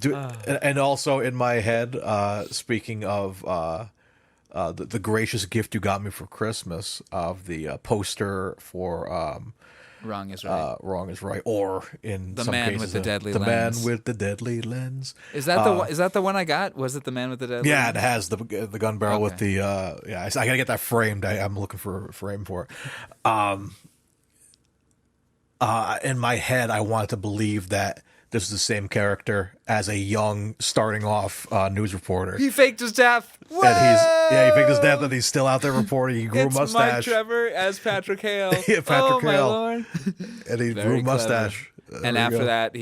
And also in my head, speaking of the gracious gift you got me for Christmas of the poster for Wrong is Right. Wrong is Right, or in The some Man cases, with the Deadly the Lens. Man with the Deadly Lens. Is that the one I got? Was it The Man with the Deadly Yeah, Lens? it has the gun barrel with the I gotta get that framed. I'm looking for a frame for it. In my head, I wanted to believe that this is the same character as a young, starting off news reporter. He faked his death. And he faked his death, and he's still out there reporting. He grew a mustache. Mike Trevor as Patrick Hale. Yeah, Patrick oh, Hale. my Lord. And he Very grew a mustache. And after that,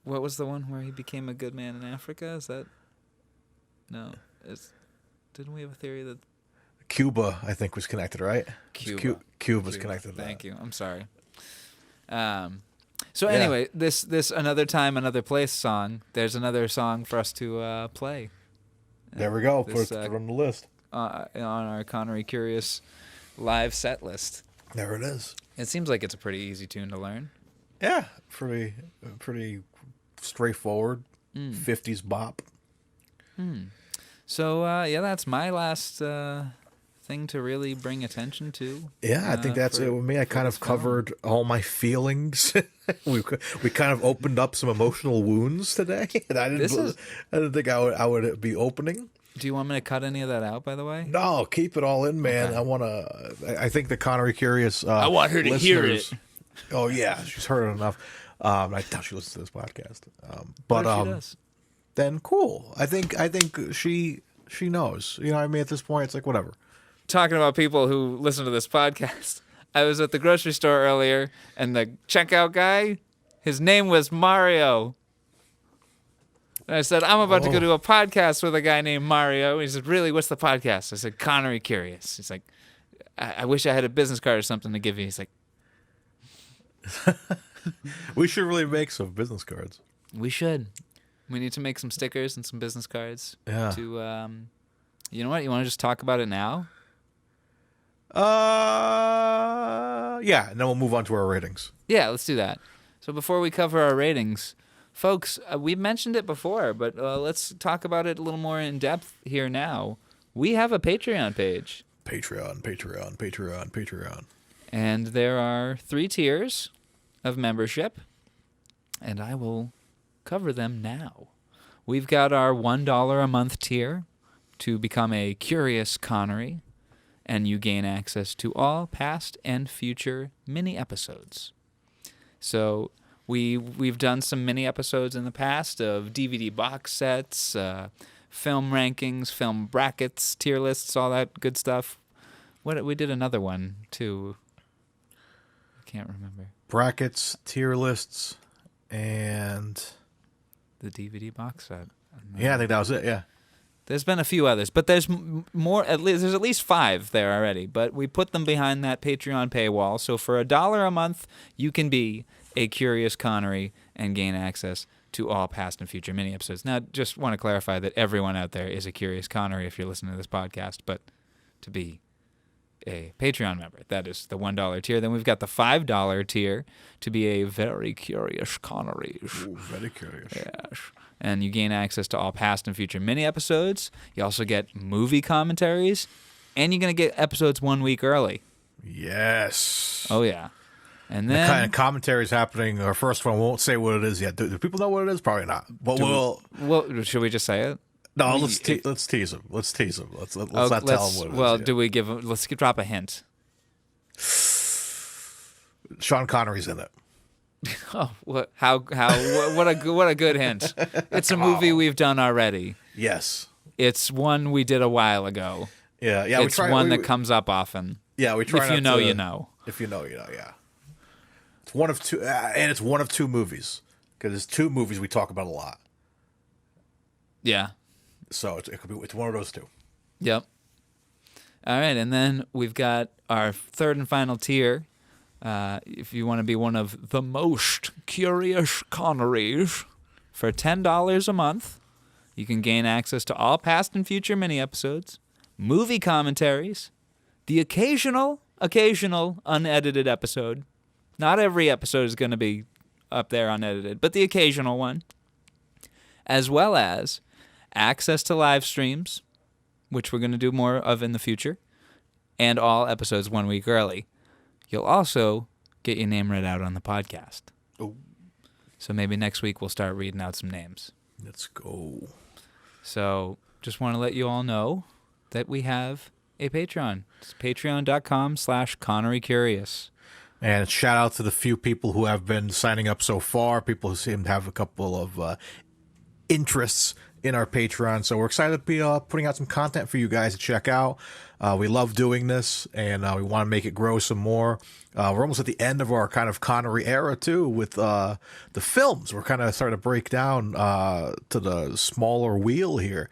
what was the one where he became a good man in Africa? Is that? No. Didn't we have a theory that Cuba, I think, was connected, right? Cuba's connected to that. Thank you. I'm sorry. So anyway, this Another Time, Another Place song, there's another song for us to play. There we go. Put it on the list. On our Connery Curious live set list. There it is. It seems like it's a pretty easy tune to learn. Yeah, pretty straightforward. 50s bop. So, that's my last thing to really bring attention to. Yeah, I think that's it with me. I kind of covered all my feelings. we kind of opened up some emotional wounds today. And I didn't think I would be opening. Do you want me to cut any of that out, by the way? No, keep it all in, man. Okay. I think the Connery Curious I want her to hear it. Oh, yeah, she's heard it enough. I doubt she listens to this podcast. But what if she does? Then cool. I think she knows. You know what I mean? At this point, it's like, whatever. Talking about people who listen to this podcast, I was at the grocery store earlier, and the checkout guy, his name was Mario. And I said, I'm about to go do a podcast with a guy named Mario. He said, really, what's the podcast? I said, Connery Curious. He's like, I wish I had a business card or something to give you. He's like, we should really make some business cards. We should. We need to make some stickers and some business cards. Yeah. To, you know what? You want to just talk about it now? Yeah, and then we'll move on to our ratings. Yeah, let's do that. So before we cover our ratings, folks, we mentioned it before, but let's talk about it a little more in depth here now. we have a Patreon page. Patreon. And there are 3 tiers of membership, and I will cover them now. We've got our $1 a month tier to become a Curious Connery, and you gain access to all past and future mini episodes. So we've done some mini episodes in the past of DVD box sets, film rankings, film brackets, tier lists, all that good stuff. We did another one too. I can't remember. Brackets, tier lists, and the DVD box set. Yeah, I think that was it. Yeah. There's been a few others, but there's more. There's at least 5 there already. But we put them behind that Patreon paywall. So for $1 a month, you can be a Curious Connery and gain access to all past and future mini episodes. Now, just want to clarify that everyone out there is a Curious Connery if you're listening to this podcast. But to be a Patreon member, that is the $1 tier. Then we've got the $5 tier to be a very Curious Connery. Ooh, very curious. Yes. And you gain access to all past and future mini episodes. You also get movie commentaries, and you're going to get episodes 1 week early. Yes. Oh, yeah. And then the kind of commentary is happening. Our first one won't say what it is yet. Do people know what it is? Probably not. But should we just say it? No, let's tease them. Let's tease them. Let's not tell them what it is. Well, do we give them? Let's drop a hint. Sean Connery's in it. Oh, what a good hint. It's a movie we've done already. Yes. It's one we did a while ago. Yeah. It's one that comes up often. Yeah, we try. If you know, you know. If you know, you know. Yeah. It's one of 2, and it's one of 2 movies because there's 2 movies we talk about a lot. Yeah. So it's one of those 2. Yep. All right, and then we've got our 3rd and final tier. If you want to be one of the most Curious Connerys, for $10 a month, you can gain access to all past and future mini episodes, movie commentaries, the occasional unedited episode. Not every episode is going to be up there unedited, but the occasional one, as well as access to live streams, which we're going to do more of in the future, and all episodes 1 week early. You'll also get your name read out on the podcast. Oh. So maybe next week we'll start reading out some names. Let's go. So just want to let you all know that we have a Patreon. It's patreon.com/ConneryCurious. And shout out to the few people who have been signing up so far. People who seem to have a couple of interests in our Patreon. So we're excited to be putting out some content for you guys to check out. We love doing this, and we want to make it grow some more. We're almost at the end of our kind of Connery era, too, with the films. We're kind of starting to break down to the smaller wheel here.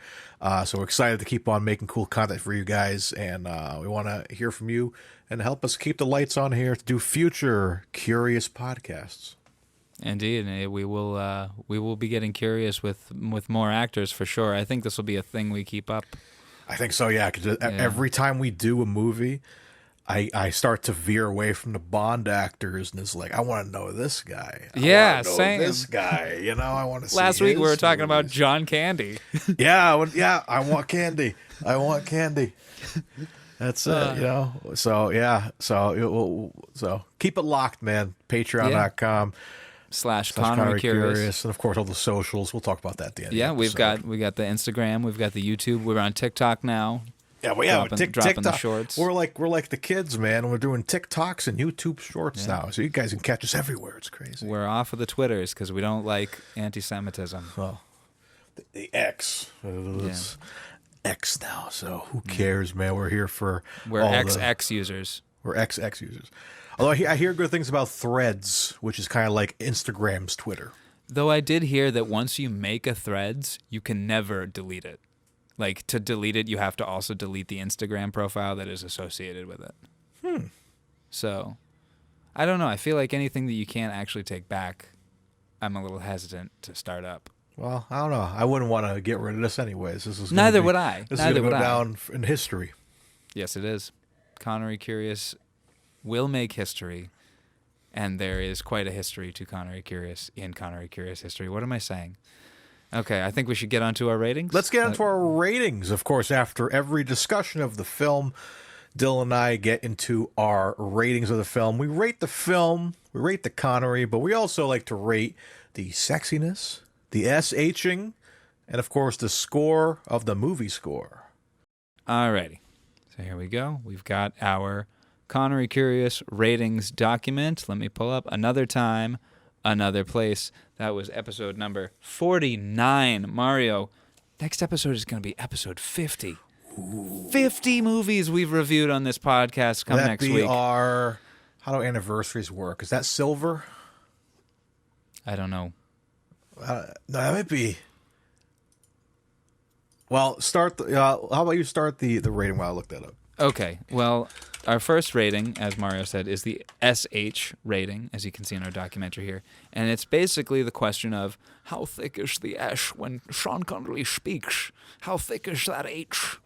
So we're excited to keep on making cool content for you guys, and we want to hear from you and help us keep the lights on here to do future Curious podcasts. Indeed, we will be getting curious with more actors for sure. I think this will be a thing we keep up. I think so, yeah. Because every time we do a movie, I start to veer away from the Bond actors, and it's like I want to know this guy. Same. This guy, I want to see. Last week we were talking movies. about John Candy. I want Candy. I want Candy. That's it, So yeah, so keep it locked, man. Patreon.com. /ConneryCurious. And of course all the socials. We'll talk about that at the end. Yeah, of the we got the Instagram, we've got the YouTube, we're on TikTok now. Yeah, dropping TikTok, the shorts. We're like the kids, man. We're doing TikToks and YouTube shorts now, so you guys can catch us everywhere. It's crazy. We're off of the Twitters because we don't like anti-Semitism. Well, the X, it's X now. So who cares, man? We're here for we're XX users. We're XX users. Although I hear good things about Threads, which is kind of like Instagram's Twitter. Though I did hear that once you make a Threads, you can never delete it. Like, to delete it, you have to also delete the Instagram profile that is associated with it. So, I don't know. I feel like anything that you can't actually take back, I'm a little hesitant to start up. Well, I don't know. I wouldn't want to get rid of this anyways. Neither would I. This is going to go down in history. Yes, it is. Connery Curious will make history, and there is quite a history to Connery Curious in Connery Curious history. What am I saying? Okay, I think we should get onto our ratings. Let's get into our ratings. Of course, after every discussion of the film, Dylan and I get into our ratings of the film. We rate the film, we rate the Connery, but we also like to rate the sexiness, the SHing, and of course the score of the movie score. Alrighty. So here we go. We've got our Connery Curious ratings document. Let me pull up Another Time, Another Place. That was episode number 49. Mario, next episode is going to be episode 50. Ooh. 50 movies we've reviewed on this podcast come next week. How do anniversaries work? Is that silver? I don't know. No, that might be. Well, how about you start the rating while I look that up? Okay. Well, our first rating, as Mario said, is the SH rating, as you can see in our documentary here. And it's basically the question of how thick is the S when Sean Connery speaks? How thick is that H?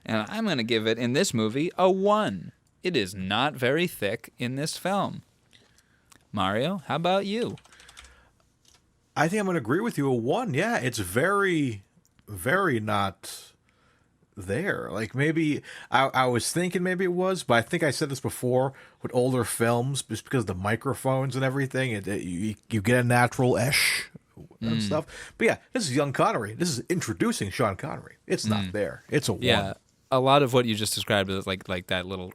And I'm going to give it, in this movie, a 1. It is not very thick in this film. Mario, how about you? I think I'm going to agree with you. A 1. Yeah, it's very, very not there. Like maybe I was thinking maybe it was, but I think I said this before with older films, just because of the microphones and everything, you get a natural esh and stuff. But yeah, this is young Connery. This is introducing Sean Connery. It's not there. It's a 1. Yeah, a lot of what you just described is like that little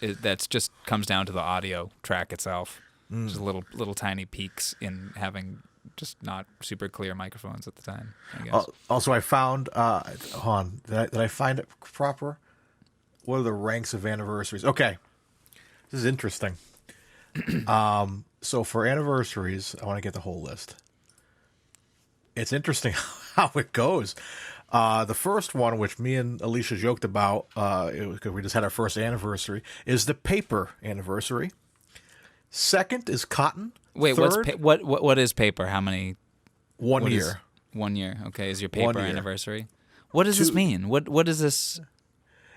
that's just comes down to the audio track itself. Just little tiny peaks in having just not super clear microphones at the time, I guess. Also, I found, hold on, did I find it proper? What are the ranks of anniversaries? Okay, this is interesting. So for anniversaries, I want to get the whole list. It's interesting how it goes. The first one, which me and Alicia joked about, because we just had our first anniversary, is the paper anniversary. Second is cotton. Wait, Third, what is paper? How many? 1 year. 1 year. Okay, is your paper anniversary? What does this mean? What is this?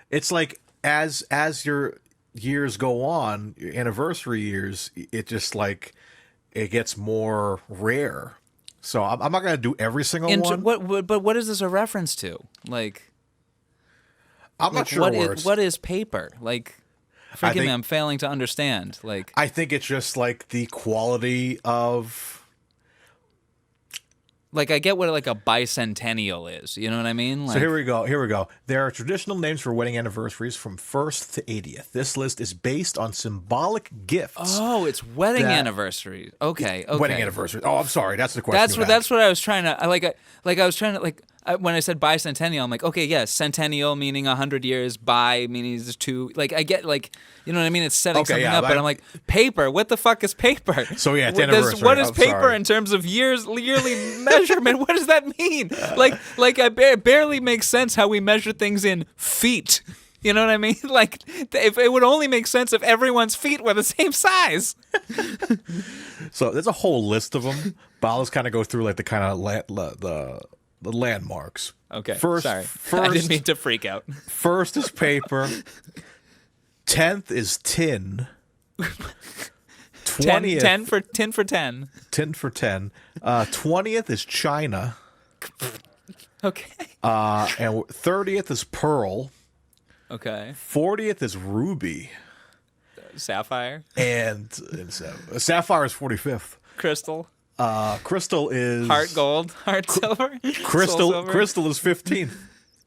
It's like as your years go on, your anniversary years, it just like it gets more rare. So I'm not going to do every single one. But what is this a reference to? Like, I'm not sure. What is paper? Like, forgive me, I'm failing to understand. Like, I think it's just like the quality of. Like, I get what like a bicentennial is. You know what I mean? Like, so here we go. There are traditional names for wedding anniversaries from 1st to 80th. This list is based on symbolic gifts. Oh, it's wedding anniversaries. Okay. Wedding anniversaries. Oh, I'm sorry. That's the question. That's what I was trying to. When I said bicentennial, I'm like, okay, yes, centennial meaning 100 years, bi meaning there's 2. Like, I get, like, you know what I mean? It's setting something up, but I'm like, paper. What the fuck is paper? So yeah, it's anniversary. What is paper in terms of yearly measurement? What does that mean? Like it barely makes sense how we measure things in feet. You know what I mean? Like, if it would only make sense if everyone's feet were the same size. So there's a whole list of them. But I'll just kind of go through like the kind of the landmarks. Okay. First, I didn't mean to freak out. First is paper. 10th is tin. 20th, 10 for 10. 10 for 10. 20th is China. Okay. And 30th is pearl. Okay. 40th is ruby. Sapphire. And sapphire is 45th. Crystal. Crystal is heart gold, heart silver. Crystal is 15th.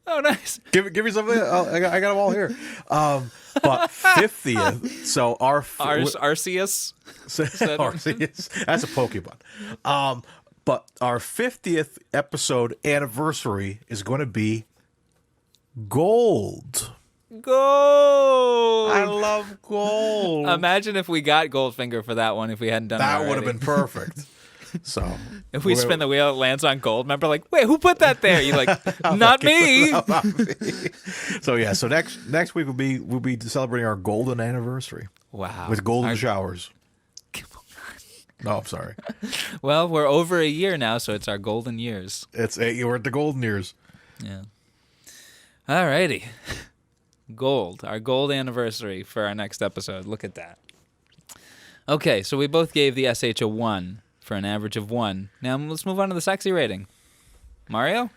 Oh, nice. Give me something. I got them all here. But 50th. So Arceus. Arceus. That's a Pokemon. But our 50th episode anniversary is going to be gold. Gold. I love gold. Imagine if we got Goldfinger for that one if we hadn't done that. That would have been perfect. So if we spin the wheel, it lands on gold. Remember, like, wait, who put that there? You're like, not me. So yeah, so next week we'll be celebrating our golden anniversary. Wow, with golden showers. No, I'm sorry. Well, we're over a year now, so it's our golden years. We're at the golden years. Yeah. Alrighty. Gold, our gold anniversary for our next episode. Look at that. Okay, so we both gave the SH a 1 for an average of 1. Now let's move on to the sexy rating. Mario?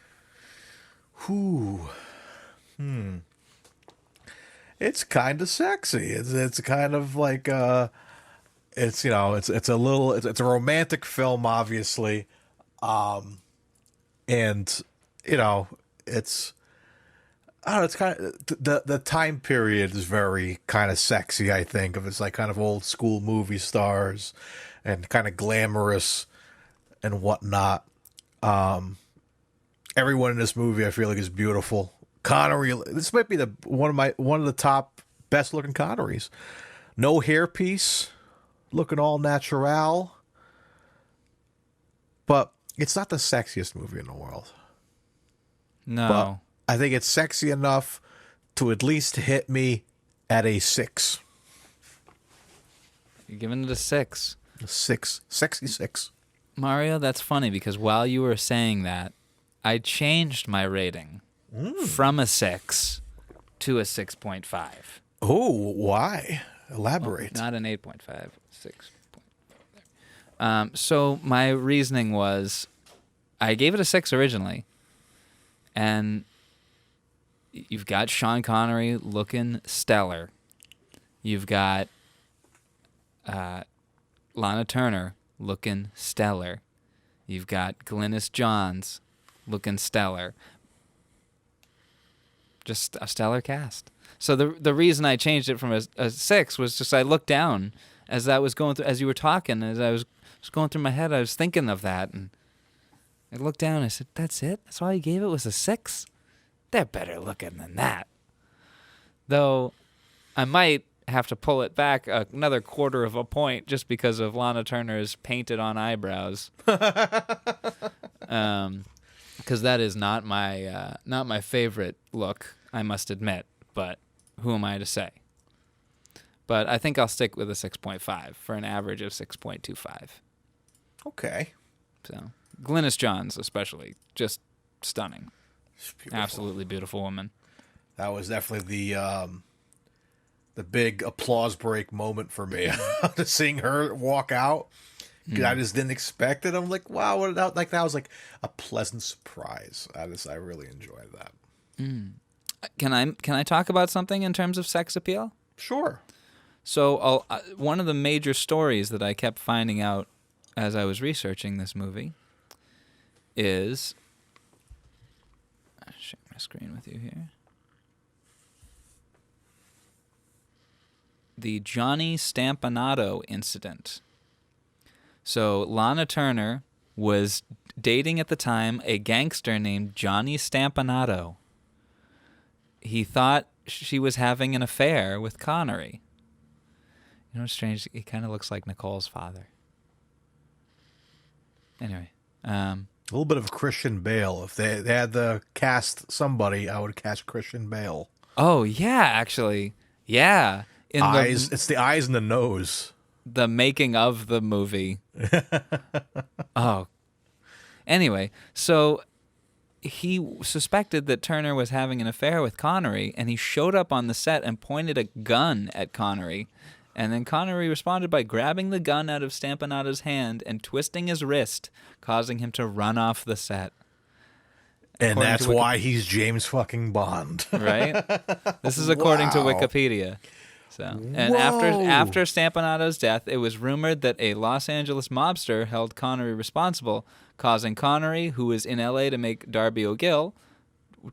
It's kind of sexy. It's kind of like it's it's a little it's a romantic film, obviously, and it's I don't know. It's kind of the time period is very kind of sexy. I think of it's like kind of old school movie stars and kind of glamorous and whatnot. Everyone in this movie, I feel like, is beautiful. Connery, this might be one of the top best looking Connerys. No hairpiece, looking all natural. But it's not the sexiest movie in the world. No. But I think it's sexy enough to at least hit me at a 6. You're giving it a 6. A 6. Sexy 6. Mario, that's funny because while you were saying that, I changed my rating from a 6 to a 6.5. Oh, why? Elaborate. Not an 8.5, 6.5. So my reasoning was I gave it a 6 originally, and you've got Sean Connery looking stellar. You've got Lana Turner looking stellar. You've got Glynis Johns looking stellar. Just a stellar cast. So the reason I changed it from a 6 was just I looked down as that was going through, as you were talking, as I was going through my head, I was thinking of that, and I looked down and I said, that's it? That's all you gave it was a 6? They're better looking than that. Though I might have to pull it back another quarter of a point just because of Lana Turner's painted on eyebrows. Because that is not my favorite look, I must admit. But who am I to say? But I think I'll stick with a 6.5 for an average of 6.25. Okay. So Glynis Johns, especially, just stunning. Absolutely beautiful woman. That was definitely the big applause break moment for me. Seeing her walk out. I just didn't expect it. I'm like, wow, that was like a pleasant surprise. I really enjoyed that. Can I talk about something in terms of sex appeal? Sure. So one of the major stories that I kept finding out as I was researching this movie is, I'll share my screen with you here. The Johnny Stampanato incident. So Lana Turner was dating at the time a gangster named Johnny Stampanato. He thought she was having an affair with Connery. You know what's strange? He kind of looks like Nicole's father. Anyway. A little bit of Christian Bale. If they had to cast somebody, I would cast Christian Bale. Oh, yeah, actually. Yeah. It's the eyes and the nose. The making of the movie. Oh. Anyway, so he suspected that Turner was having an affair with Connery, and he showed up on the set and pointed a gun at Connery. And then Connery responded by grabbing the gun out of Stampanato's hand and twisting his wrist, causing him to run off the set. And that's why he's James fucking Bond. Right? This is according to Wikipedia. So, and after Stampanato's death, it was rumored that a Los Angeles mobster held Connery responsible, causing Connery, who was in L.A. to make Darby O'Gill,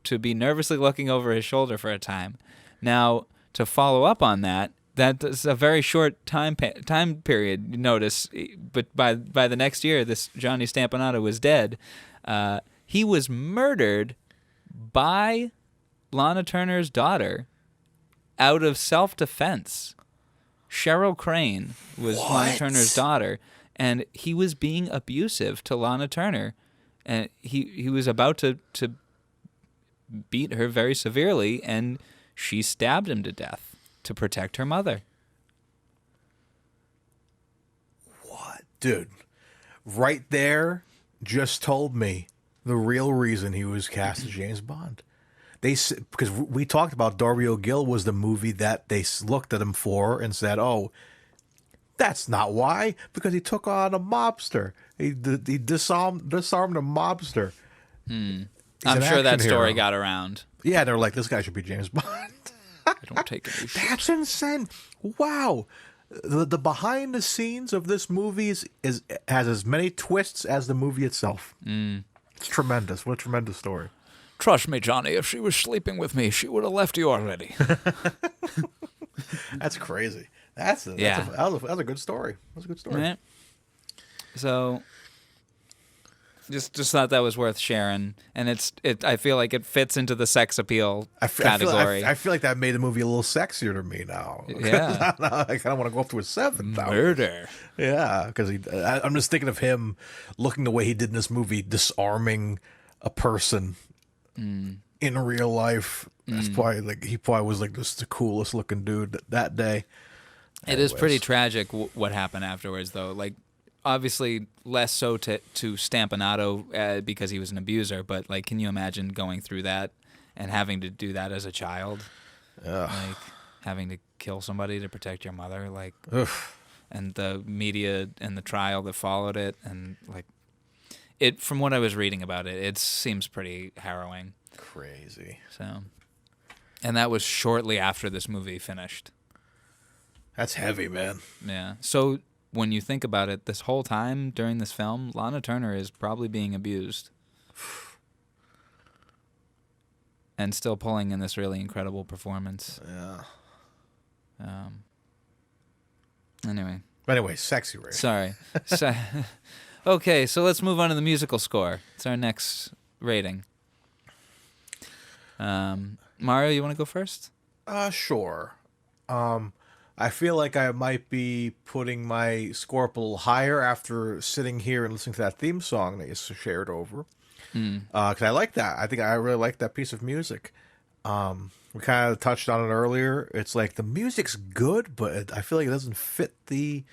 to be nervously looking over his shoulder for a time. Now, to follow up on that, that's a very short time period, you notice, but by the next year, this Johnny Stampanato was dead. He was murdered by Lana Turner's daughter out of self-defense. Cheryl Crane was Lana Turner's daughter, and he was being abusive to Lana Turner, and he was about to beat her very severely, and she stabbed him to death to protect her mother. What? Dude, right there just told me the real reason he was cast as James Bond. Because we talked about Darby O'Gill was the movie that they looked at him for and said, oh, that's not why, because he took on a mobster. He disarmed a mobster. I'm an sure that action story hero. got around. Yeah, they're like, this guy should be James Bond. I don't take any shit. That's insane. Wow. The behind the scenes of this movie has as many twists as the movie itself. It's tremendous. What a tremendous story. Trust me, Johnny, if she was sleeping with me, she would have left you already. That's crazy. That was a good story. That was a good story. Right. So, just thought that was worth sharing, and I feel like it fits into the sex appeal category. I feel like that made the movie a little sexier to me now. Yeah. I kind of want to go up to a 7 now. Murder. Yeah, because I'm just thinking of him looking the way he did in this movie, disarming a person in real life. That's probably he probably was like the coolest looking dude that day. It is pretty tragic what happened afterwards, though. Like, obviously less so to Stampanato because he was an abuser, but like, can you imagine going through that and having to do that as a child? Like having to kill somebody to protect your mother, like, and the media and the trial that followed it, and like it. From what I was reading about it, it seems pretty harrowing. Crazy. So, and that was shortly after this movie finished. That's heavy, man. Yeah. So when you think about it, this whole time during this film, Lana Turner is probably being abused. And still pulling in this really incredible performance. Yeah. Anyway, sexy rating. Sorry. Okay, so let's move on to the musical score. It's our next rating. Mario, you want to go first? Sure. I feel like I might be putting my score up a little higher after sitting here and listening to that theme song that you shared over. Because I like that. I think I really like that piece of music. We kind of touched on it earlier. It's like the music's good, but I feel like it doesn't fit the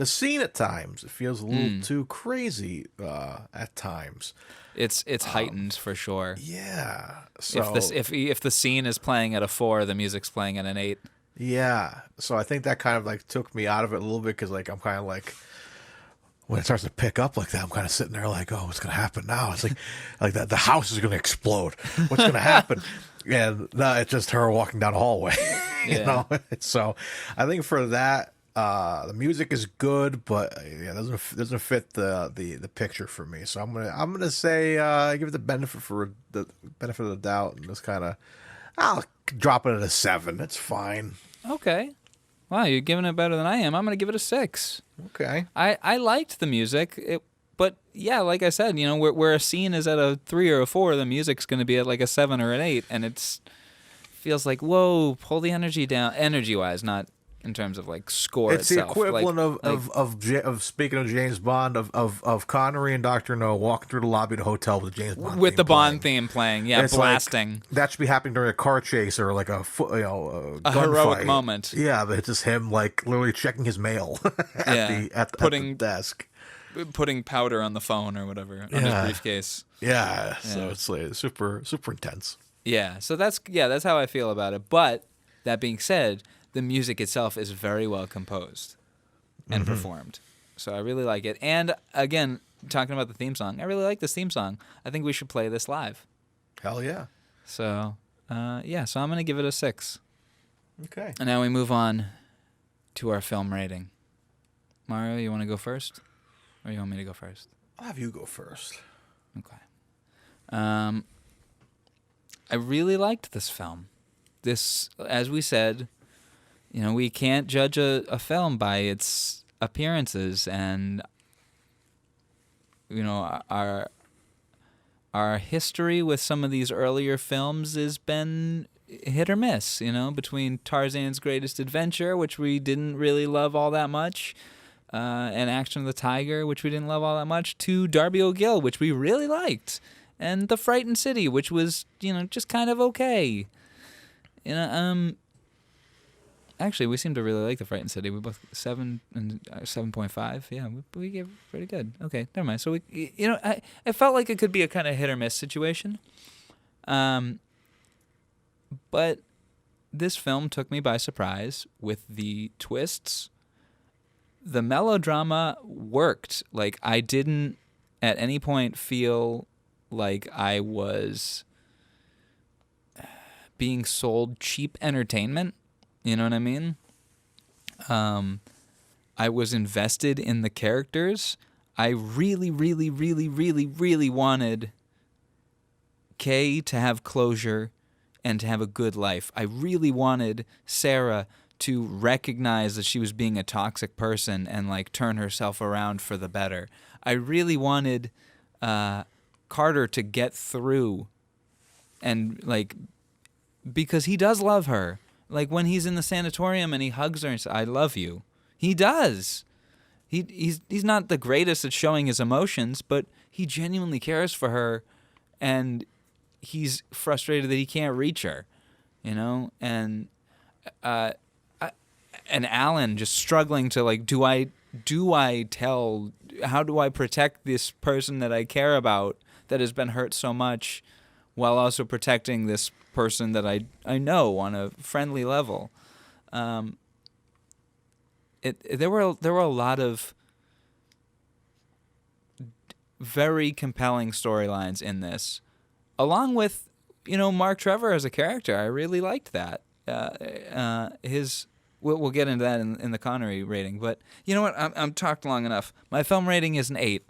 scene at times. It feels a little too crazy at times. It's heightened for sure. Yeah. So if the scene is playing at a 4, the music's playing at an 8. Yeah. So I think that kind of like took me out of it a little bit because like I'm kind of like when it starts to pick up like that, I'm kind of sitting there like, oh, what's gonna happen now? It's like that the house is gonna explode. What's gonna happen? And no, it's just her walking down the hallway. You know. So I think for that, the music is good, but yeah, doesn't fit the picture for me. So I'm gonna say give it the benefit of the doubt and just kind of I'll drop it at a 7. It's fine. Okay. Wow, you're giving it better than I am. I'm going to give it a 6. Okay. I liked the music, but yeah, like I said, you know, where a scene is at a 3 or a 4, the music's going to be at like a 7 or an 8, and it feels like, whoa, pull the energy down, energy-wise, not in terms of like score it's itself. It's the equivalent of speaking of James Bond of Connery and Dr. No walking through the lobby of the hotel with the James Bond with theme the Bond playing. theme playing, yeah, it's blasting. Like, that should be happening during a car chase or like a heroic fight. moment. Yeah, but it's just him like literally checking his mail at the desk, putting powder on the phone or whatever on his briefcase. Yeah, so it's like super intense. Yeah, so that's how I feel about it. But that being said, the music itself is very well composed and performed. So I really like it. And again, talking about the theme song, I really like this theme song. I think we should play this live. Hell yeah. So, so I'm going to give it a 6. Okay. And now we move on to our film rating. Mario, you want to go first? Or you want me to go first? I'll have you go first. Okay. I really liked this film. This, as we said, you know, we can't judge a film by its appearances, and you know, our history with some of these earlier films has been hit or miss, you know, between Tarzan's Greatest Adventure, which we didn't really love all that much, and Action of the Tiger, which we didn't love all that much, to Darby O'Gill, which we really liked, and The Frightened City, which was, you know, just kind of okay. You know, actually, we seem to really like The Frightened City. We both 7 and 7.5. Yeah, we gave it pretty good. Okay, never mind. So I felt like it could be a kind of hit or miss situation. But this film took me by surprise with the twists. The melodrama worked. Like, I didn't at any point feel like I was being sold cheap entertainment. You know what I mean? I was invested in the characters. I really, really, really, really, really wanted Kay to have closure and to have a good life. I really wanted Sarah to recognize that she was being a toxic person and like turn herself around for the better. I really wanted Carter to get through and like, because he does love her. Like when he's in the sanatorium and he hugs her and says, "I love you." He does. He's not the greatest at showing his emotions, but he genuinely cares for her, and he's frustrated that he can't reach her, you know? And Alan just struggling to like, how do I protect this person that I care about that has been hurt so much while also protecting this person that I know on a friendly level? There were a lot of very compelling storylines in this, along with, you know, Mark Trevor as a character. I really liked that. We'll get into that in the Connery rating, but you know what? I'm talked long enough. My film rating is an 8.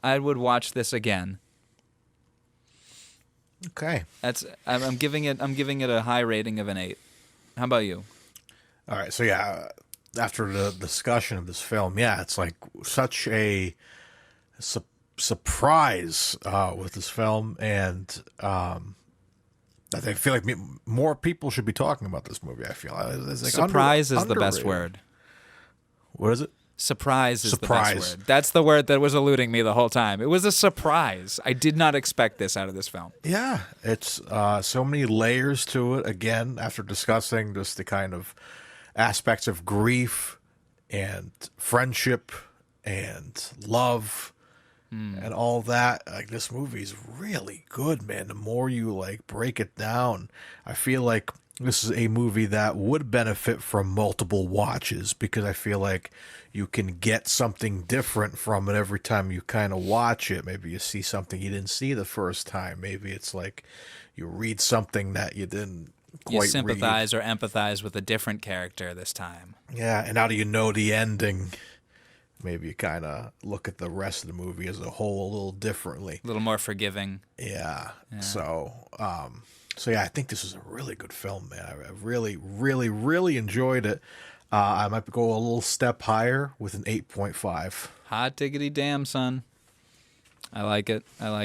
I would watch this again. Okay. I'm giving it a high rating of an 8. How about you? All right. So yeah, after the discussion of this film, yeah, it's like such a surprise with this film, and I feel like more people should be talking about this movie. I feel it's like surprise is the best word. What is it? Surprise is the best word. That's the word that was eluding me the whole time. It was a surprise. I did not expect this out of this film. Yeah, it's so many layers to it. Again, after discussing just the kind of aspects of grief and friendship and love and all that, like, this movie's really good, man. The more you like break it down, I feel like this is a movie that would benefit from multiple watches, because I feel like you can get something different from it every time you kind of watch it. Maybe you see something you didn't see the first time. Maybe it's like you read something that you didn't quite You sympathize or empathize with a different character this time. Yeah, and now that you know the ending, maybe you kind of look at the rest of the movie as a whole a little differently. A little more forgiving. Yeah. So yeah, I think this is a really good film, man. I really, really, really enjoyed it. I might go a little step higher with an 8.5. Hot diggity damn, son. I like it. All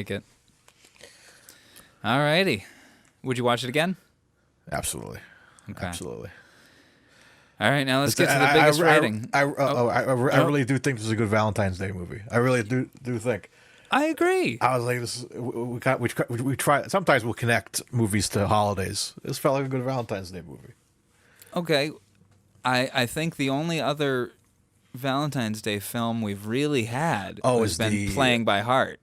righty. Would you watch it again? Absolutely. Okay. Absolutely. All right, now let's get to the biggest rating. I really do think this is a good Valentine's Day movie. I really do think. I agree. I was like, we try. Sometimes we'll connect movies to holidays. This felt like a good Valentine's Day movie. Okay, I think the only other Valentine's Day film we've really had has been Playing by Heart.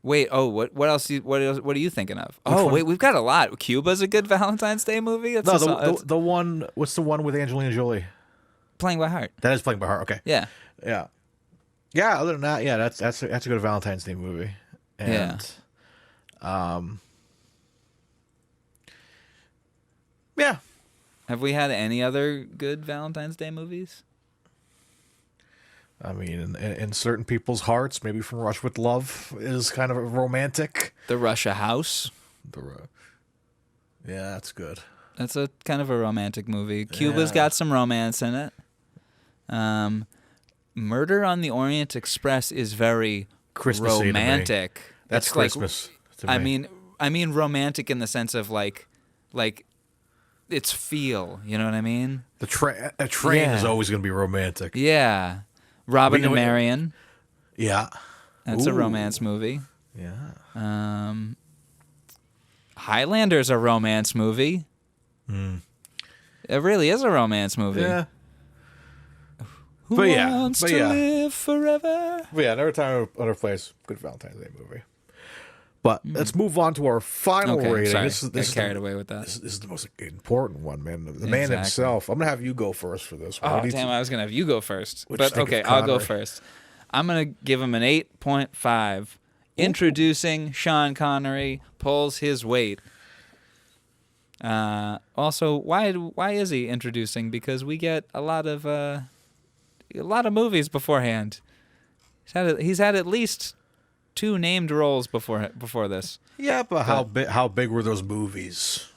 Wait, what else? What are you thinking of? Wait, we've got a lot. Cuba's a good Valentine's Day movie. The one. What's the one with Angelina Jolie? Playing by Heart. That is Playing by Heart. Okay. Yeah. Other than that, yeah, that's a good Valentine's Day movie. And, yeah. Have we had any other good Valentine's Day movies? I mean, in certain people's hearts, maybe From Rush with Love is kind of romantic. The Russia House. Yeah, that's good. That's a kind of a romantic movie. Cuba's got some romance in it. Murder on the Orient Express is very Christmas romantic. That's Christmas. I mean romantic in the sense of like it's feel. You know what I mean? A train is always going to be romantic. Yeah. Robin and Marion. Yeah. That's a romance movie. Yeah. Highlander's a romance movie. It really is a romance movie. Yeah. Who wants to live forever? But yeah, Never Time, Other Place, good Valentine's Day movie. But let's move on to our final rating. Sorry. This is carried away with that. This is the most important one, man. The man himself. I'm going to have you go first for this one. Oh, damn, I was going to have you go first. But okay, I'll go first. I'm going to give him an 8.5. Introducing Sean Connery, pulls his weight. Also, why is he introducing? Because we get a lot of movies beforehand. He's had at least 2 named roles before this. Yeah, but how big were those movies?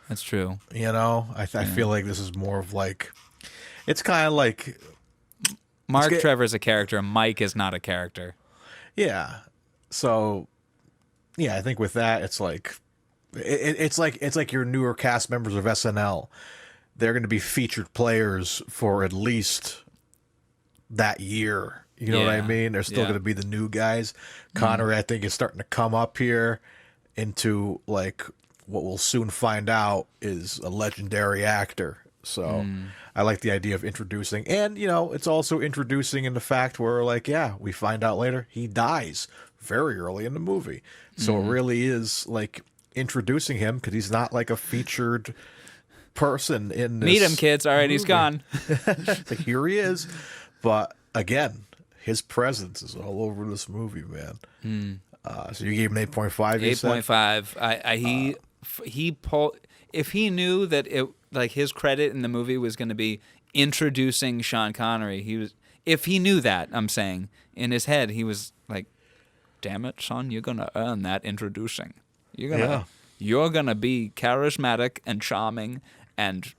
That's true. You know, I feel like this is more of like, it's kind of like Mark Trevor's a character. Mike is not a character. Yeah. So, yeah, I think with that, it's like, it's like your newer cast members of SNL. They're going to be featured players for at least that year. You know what I mean? They're still going to be the new guys. Connery, I think, is starting to come up here into like what we'll soon find out is a legendary actor. So I like the idea of introducing. And, you know, it's also introducing in the fact where, like, yeah, we find out later he dies very early in the movie. So it really is like introducing him because he's not like a featured person in this. Meet him, kids. All right, movie. He's gone. It's like, here he is. But again, his presence is all over this movie, man. So you gave him 8.5. 8.5. He pulled. If he knew that his credit in the movie was going to be introducing Sean Connery, if he knew that, I'm saying, in his head, he was like, "Damn it, son, you're gonna earn that introducing. You're gonna be charismatic and charming and."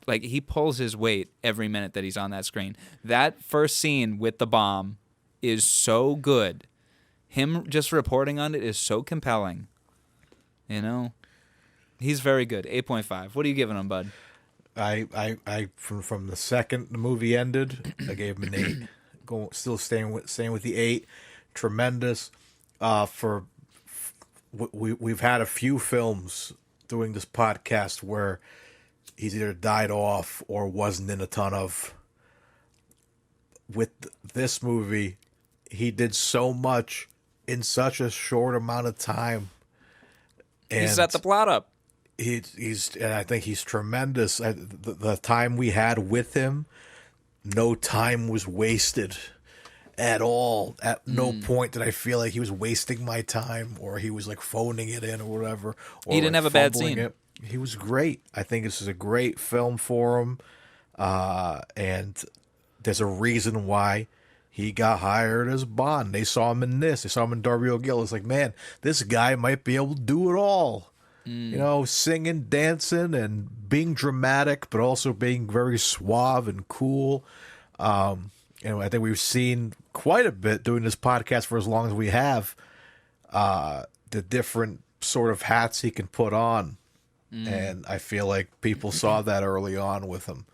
Like, he pulls his weight every minute that he's on that screen. That first scene with the bomb is so good. Him just reporting on it is so compelling. You know? He's very good. 8.5. What are you giving him, bud? I from the second the movie ended, I gave him an 8. Still staying with the 8. Tremendous. We've had a few films doing this podcast where he's either died off or wasn't in a ton of. With this movie, he did so much in such a short amount of time. And he set the plot up. And I think he's tremendous. The time we had with him, no time was wasted at all. At no point did I feel like he was wasting my time or he was like phoning it in or whatever. Or he didn't have a bad scene. It. He was great. I think this is a great film for him. And there's a reason why he got hired as Bond. They saw him in this. They saw him in Darby O'Gill. It's like, man, this guy might be able to do it all. You know, singing, dancing, and being dramatic, but also being very suave and cool. And I think we've seen quite a bit doing this podcast for as long as we have, the different sort of hats he can put on. And I feel like people saw that early on with him.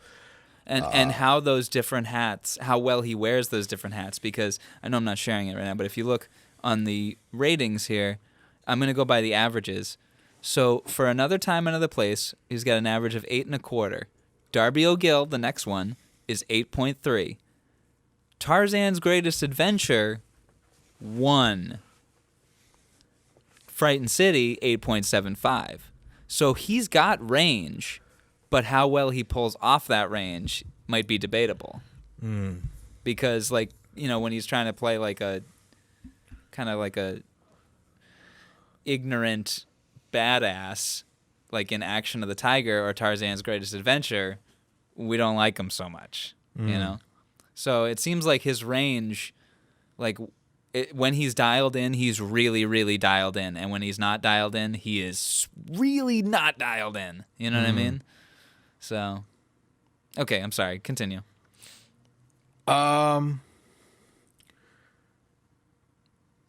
And how those different hats, how well he wears those different hats, because I know I'm not sharing it right now, but if you look on the ratings here, I'm going to go by the averages. So for Another Time, Another Place, he's got an average of 8.25. Darby O'Gill, the next one, is 8.3. Tarzan's Greatest Adventure, 1. Frightened City, 8.75. So he's got range, but how well he pulls off that range might be debatable. Because, like, you know, when he's trying to play like a kind of like a ignorant badass, like in Action of the Tiger or Tarzan's Greatest Adventure, we don't like him so much, you know? So it seems like his range, like when he's dialed in, he's really, really dialed in. And when he's not dialed in, he is really not dialed in. You know what I mean? So, okay, I'm sorry. Continue. But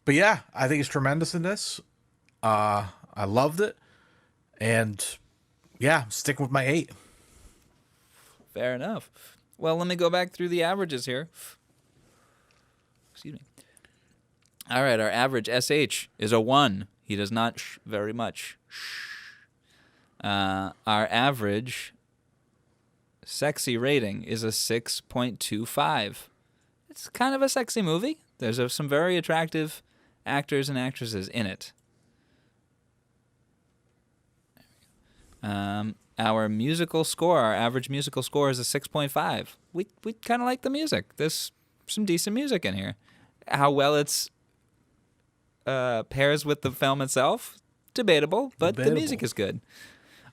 yeah, I think he's tremendous in this. I loved it. And yeah, sticking with my 8. Fair enough. Well, let me go back through the averages here. Excuse me. All right, our average SH is a 1. He does not very much. Our average sexy rating is a 6.25. It's kind of a sexy movie. There's some very attractive actors and actresses in it. Our musical score, our average musical score is a 6.5. We kind of like the music. There's some decent music in here. How well it's pairs with the film itself, debatable, but the music is good.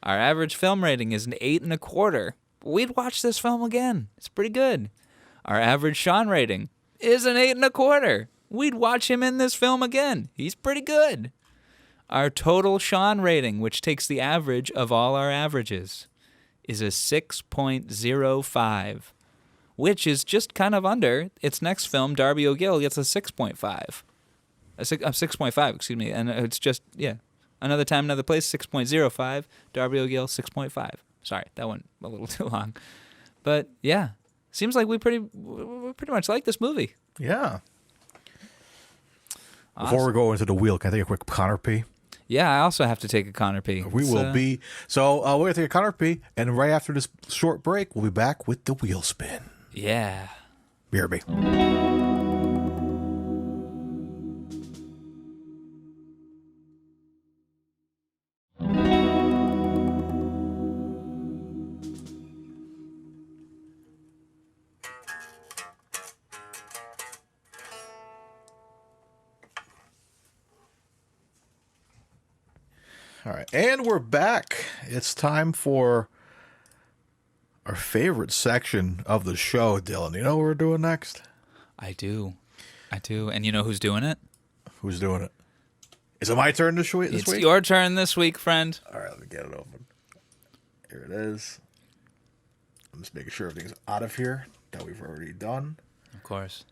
Our average film rating is an 8 1/4. We'd watch this film again. It's pretty good. Our average Sean rating is an 8 1/4. We'd watch him in this film again. He's pretty good. Our total Sean rating, which takes the average of all our averages, is a 6.05, which is just kind of under its next film. Darby O'Gill gets a 6.5. A 6.5, excuse me. And it's just, Another Time, Another Place, 6.05. Darby O'Gill, 6.5. Sorry, that went a little too long. But, yeah, seems like we pretty much like this movie. Yeah. Awesome. Before we go into the wheel, can I take a quick Connor P? Yeah, I also have to take a Connor P. We're going to take a Connor P, and right after this short break, we'll be back with the wheel spin. Yeah. BRB. All right, and we're back. It's time for our favorite section of the show, Dylan. You know what we're doing next? I do. And you know who's doing it? Who's doing it? Is it my turn this week? It's your turn this week, friend. All right, let me get it open. Here it is. I'm just making sure everything's out of here that we've already done. Of course.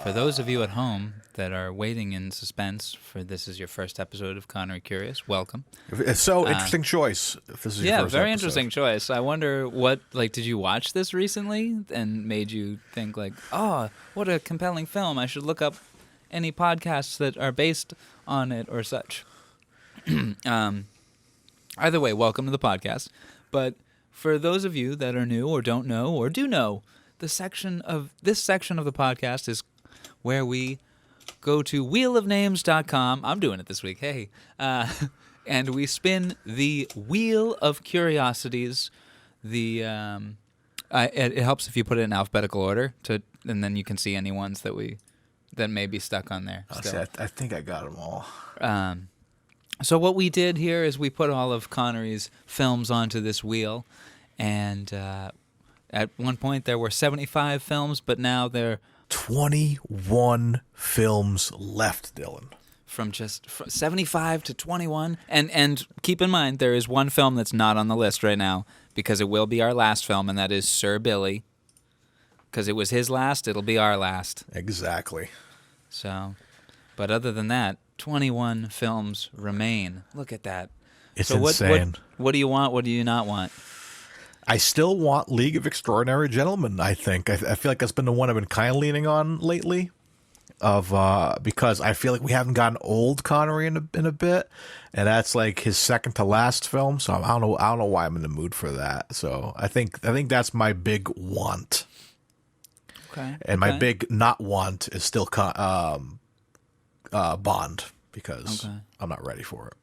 For those of you at home that are waiting in suspense for this is your first episode of Connery Curious, welcome. It's so interesting choice. If this is your first very episode. Interesting choice. I wonder did you watch this recently and made you think like, oh, what a compelling film. I should look up any podcasts that are based on it or such. Either way, welcome to the podcast. But for those of you that are new or don't know or do know, this section of the podcast is where we go to wheelofnames.com. I'm doing it this week. Hey. And we spin the Wheel of Curiosities. It helps if you put it in alphabetical order, and then you can see any ones that may be stuck on there. I think I got them all. So what we did here is we put all of Connery's films onto this wheel, and at one point there were 75 films, but now there are 21 films left, Dylan. From 75 to 21. And keep in mind, there is one film that's not on the list right now because it will be our last film, and that is Sir Billy. Because it was his last, it'll be our last. Exactly. So, but other than that, 21 films remain. Look at that. It's so insane. What do you want? What do you not want? I still want League of Extraordinary Gentlemen, I think. I feel like that's been the one I've been kind of leaning on lately. Because I feel like we haven't gotten old Connery in a bit, and that's like his second to last film. So I don't know why I'm in the mood for that. So I think that's my big want. Okay. And my big not want is still Bond, because I'm not ready for it.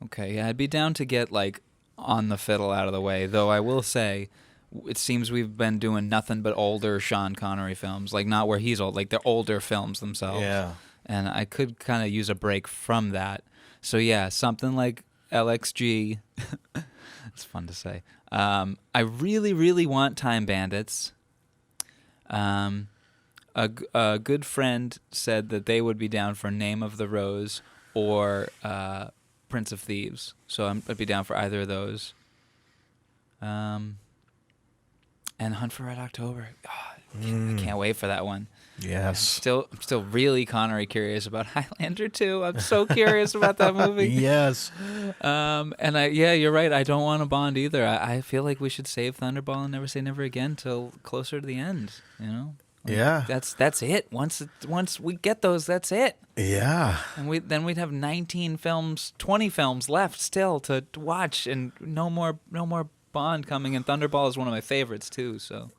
Okay, yeah, I'd be down to get like On the Fiddle out of the way, though I will say it seems we've been doing nothing but older Sean Connery films, like not where he's old, like the older films themselves. Yeah. And I could kind of use a break from that. So yeah, something like LXG. It's fun to say. I really, really want Time Bandits. A good friend said that they would be down for Name of the Rose or Prince of Thieves. So I'd be down for either of those. And Hunt for Red October. Oh, I can't wait for that one. Yes. I'm still really Connery curious about Highlander 2. I'm so curious about that movie. Yes. And you're right. I don't want a Bond either. I feel like we should save Thunderball and Never Say Never Again till closer to the end. You know. Yeah. That's it. Once we get those, that's it. Yeah. And we'd have 19 films, 20 films left still to watch, and no more Bond coming. And Thunderball is one of my favorites too. So.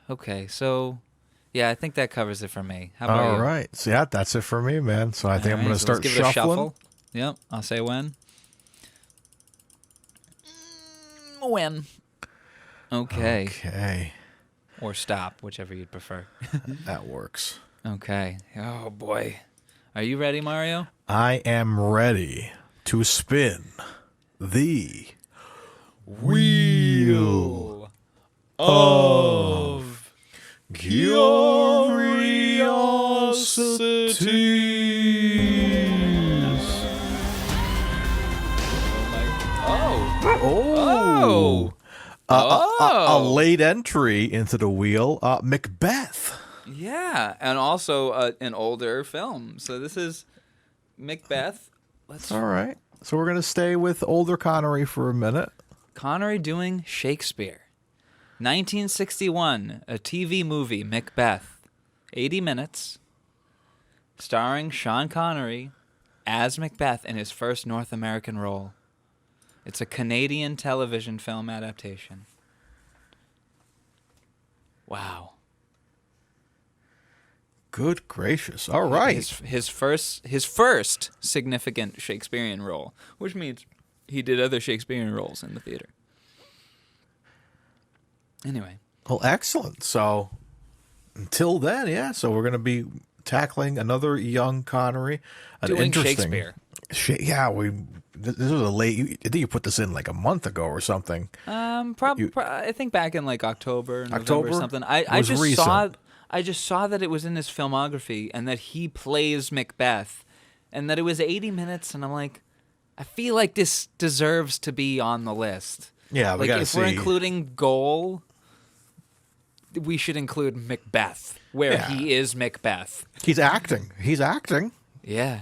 Okay, so yeah, I think that covers it for me. How about you? All right. So yeah, that's it for me, man. So I think I'm going to start let's give it shuffling. a shuffle. Yep, I'll say when. When. Okay. Okay. Or stop, whichever you'd prefer. That works. Okay. Oh, boy. Are you ready, Mario? I am ready to spin the wheel of curiosities. A late entry into the wheel, Macbeth. Yeah, and also an older film. So this is Macbeth. All right. So we're going to stay with older Connery for a minute. Connery doing Shakespeare. 1961, a TV movie, Macbeth. 80 minutes, starring Sean Connery as Macbeth in his first North American role. It's a Canadian television film adaptation. Wow. Good gracious. All right. His first significant Shakespearean role, which means he did other Shakespearean roles in the theater. Anyway. Well, excellent. So until then, yeah. So we're going to be tackling another young Connery. Doing Shakespeare. Yeah, this was a late. I think you put this in like a month ago or something. I think back in like October, November or something. I just saw that it was in his filmography and that he plays Macbeth, and that it was 80 minutes. And I'm like, I feel like this deserves to be on the list. Yeah, we gotta if see. we're including Goal, we should include Macbeth, where he is Macbeth. He's acting. Yeah.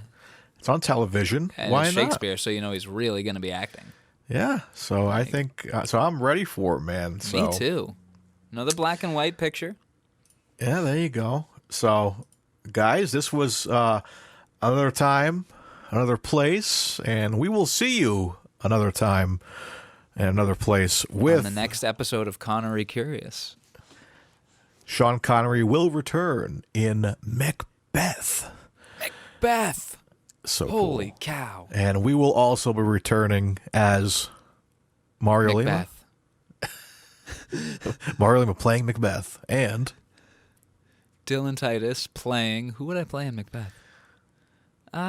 It's on television. And Why it's not? Shakespeare, so you know he's really going to be acting. Yeah. So I think so. I'm ready for it, man. So. Me too. Another black and white picture. Yeah, there you go. So, guys, this was another time, another place, and we will see you another time and another place with on the next episode of Connery Curious. Sean Connery will return in Macbeth. Macbeth. So holy cool. cow. And we will also be returning as Mario Lima. Mario Lima playing Macbeth. And Dylan Titus playing... Who would I play in Macbeth? I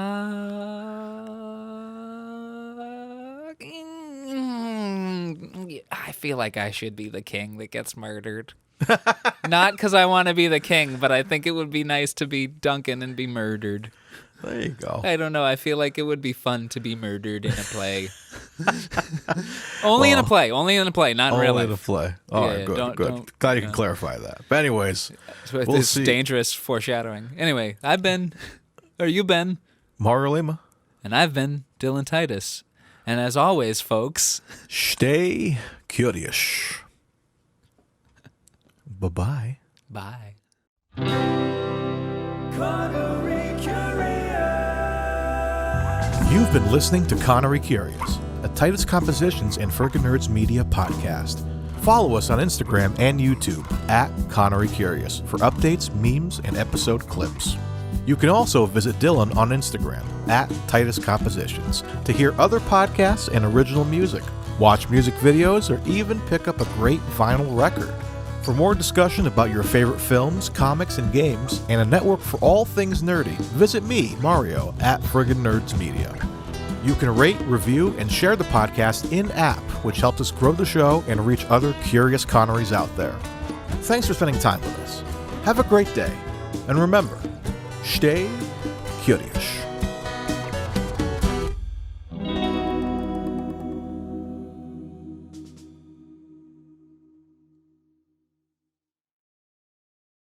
feel like I should be the king that gets murdered. Not because I want to be the king, but I think it would be nice to be Duncan and be murdered. There you go. I don't know. I feel like it would be fun to be murdered in a play. Only in a play, not in real life. Only in a play. All right, good. Glad you can clarify that. But anyways, we'll see. Dangerous foreshadowing. Anyway, you've been Mario Lima. And I've been Dylan Titus. And as always, folks, stay curious. Bye-bye. Bye. Connery Curious. You've been listening to Connery Curious, a Titus Compositions and Friggin' Nerds Media podcast. Follow us on Instagram and YouTube at Connery Curious for updates, memes, and episode clips. You can also visit Dylan on Instagram at Titus Compositions to hear other podcasts and original music, watch music videos, or even pick up a great vinyl record. For more discussion about your favorite films, comics, and games, and a network for all things nerdy, visit me, Mario, at Friggin' Nerds Media. You can rate, review, and share the podcast in-app, which helps us grow the show and reach other curious Connerys out there. Thanks for spending time with us. Have a great day, and remember, stay curious.